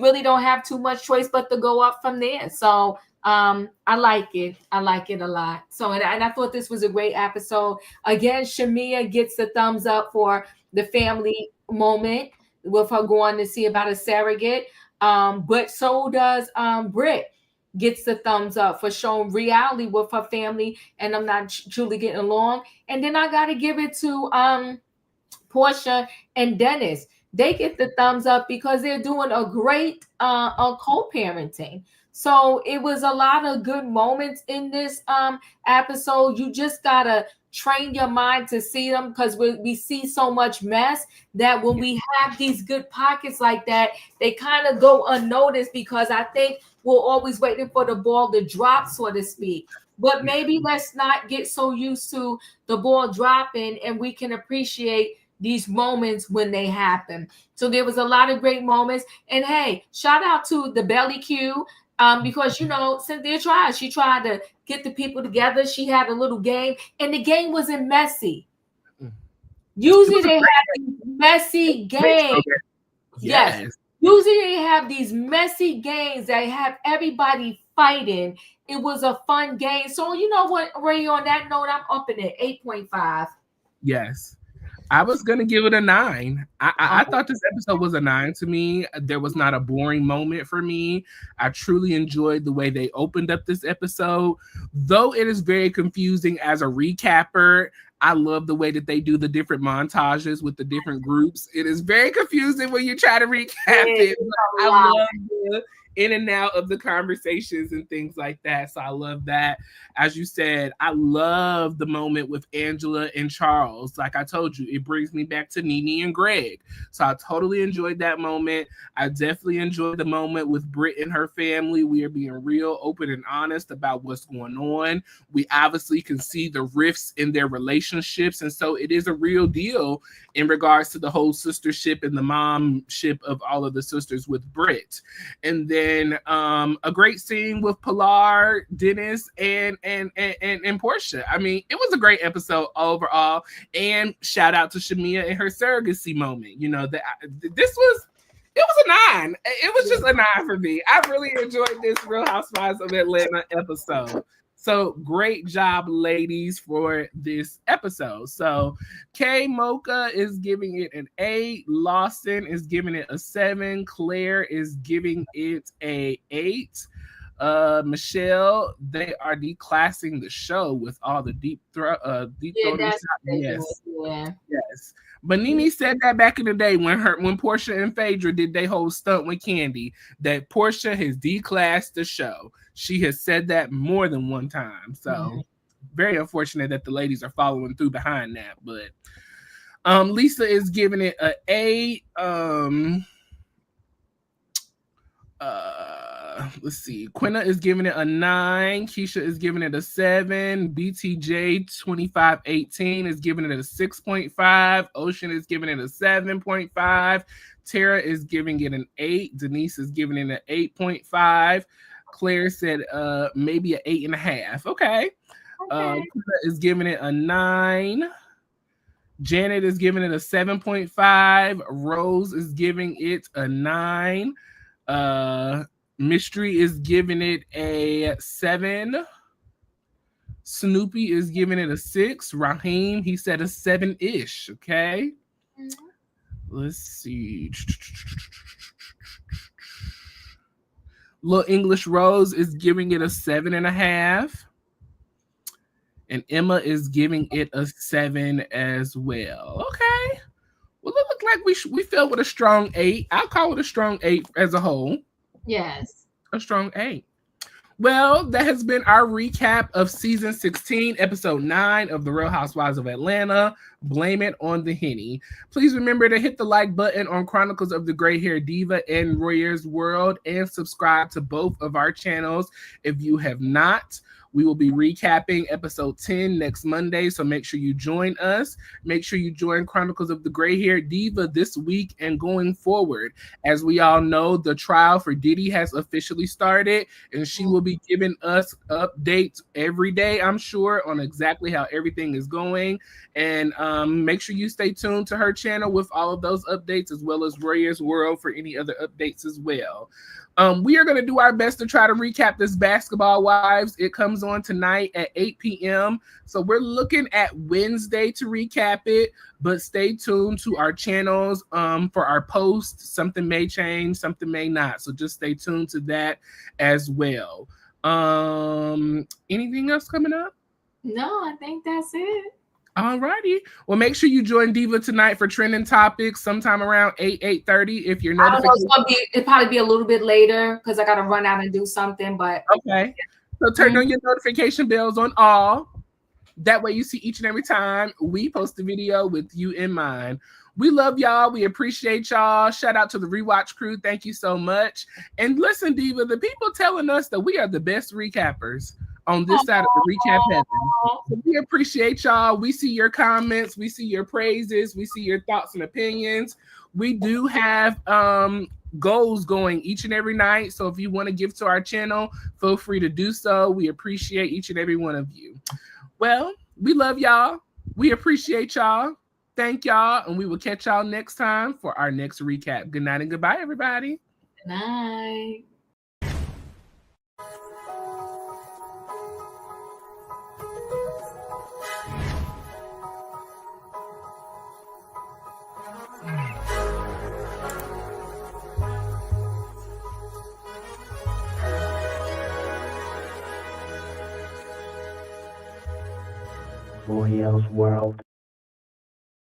really don't have too much choice but to go up from there. So I like it. I like it a lot. So and I thought this was a great episode. Again, Shamea gets the thumbs up for the family moment with her going to see about a surrogate. But so does Brit. Gets the thumbs up for showing reality with her family, and I'm not truly getting along. And then I got to give it to Portia and Dennis. They get the thumbs up because they're doing a great co-parenting. So it was a lot of good moments in this episode. You just gotta train your mind to see them, because we see so much mess that when we have these good pockets like that, they kind of go unnoticed, because I think we're always waiting for the ball to drop, so to speak. But maybe let's not get so used to the ball dropping, and we can appreciate these moments when they happen. So there was a lot of great moments. And hey, shout out to the Belly Q, because, Cynthia tried. She tried to get the people together. She had a little game, and the game wasn't messy. Usually they have these messy games. Yes. Usually they have these messy games that have everybody fighting. It was a fun game. So you know what, Ray, on that note, I'm upping it 8.5. Yes. I was going to give it a 9. I thought this episode was a 9 to me. There was not a boring moment for me. I truly enjoyed the way they opened up this episode. Though it is very confusing as a recapper, I love the way that they do the different montages with the different groups. It is very confusing when you try to recap it. But I love the in and out of the conversations and things like that. So I love that. As you said, I love the moment with Angela and Charles. Like I told you, it brings me back to Nene and Greg. So I totally enjoyed that moment. I definitely enjoyed the moment with Brit and her family. We are being real open and honest about what's going on. We obviously can see the rifts in their relationships. And so it is a real deal in regards to the whole sistership and the momship of all of the sisters with Brit. And then a great scene with Pilar, Dennis, and Portia. I mean, it was a great episode overall. And shout out to Shamea and her surrogacy moment. You know, it was a 9. It was just a 9 for me. I really enjoyed this Real Housewives of Atlanta episode. So great job, ladies, for this episode. So Kay Mocha is giving it an 8. Lawson is giving it a 7. Claire is giving it a 8. Michelle, they are declassing the show with all the deep throat. Yes. Yes. But Nene said that back in the day when Portia and Phaedra did their whole stunt with Candy, that Portia has declassed the show. She has said that more than one time. So very unfortunate that the ladies are following through behind that. But Lisa is giving it an 8. Let's see. Quinna is giving it a 9. Keisha is giving it a 7. BTJ 2518 is giving it a 6.5. Ocean is giving it a 7.5. Tara is giving it an 8. Denise is giving it an 8.5. Claire said maybe an 8.5. Okay. Quinna is giving it a 9. Janet is giving it a 7.5. Rose is giving it a 9. Mystery is giving it a 7. Snoopy is giving it a 6. Raheem, he said a 7-ish. Okay. Let's see. Little English Rose is giving it a 7.5. And Emma is giving it a 7 as well. Okay. Well, it looked like we fell with a strong 8. I'll call it a strong 8 as a whole. Yes. A strong 8. Well, that has been our recap of season 16, episode 9 of The Real Housewives of Atlanta. Blame it on the Henny. Please remember to hit the like button on Chronicles of the Gray Hair Diva and Royaire's World and subscribe to both of our channels if you have not. We will be recapping episode 10 next Monday, so make sure you join us. Make sure you join Chronicles of the Gray Hair Diva this week and going forward. As we all know, the trial for Diddy has officially started, and she will be giving us updates every day, I'm sure, on exactly how everything is going. And make sure you stay tuned to her channel with all of those updates, as well as Royaire's World for any other updates as well. We are going to do our best to try to recap this Basketball Wives. It comes on tonight at 8 p.m. So we're looking at Wednesday to recap it, but stay tuned to our channels for our posts. Something may change, something may not. So just stay tuned to that as well. Anything else coming up? No, I think that's it. Alrighty. Well, make sure you join Diva tonight for trending topics sometime around 8:30. If you're notification, it'll probably be a little bit later because I gotta run out and do something. But okay. So turn on your notification bells on all. That way you see each and every time we post a video with you in mind. We love y'all. We appreciate y'all. Shout out to the Rewatch crew. Thank you so much. And listen, Diva, the people telling us that we are the best recappers on this side of the recap heaven. So we appreciate y'all. We see your comments. We see your praises. We see your thoughts and opinions. We do have goals going each and every night. So if you want to give to our channel, feel free to do so. We appreciate each and every one of you. Well, we love y'all. We appreciate y'all. Thank y'all. And we will catch y'all next time for our next recap. Good night and goodbye, everybody. Good night. Royaire's world.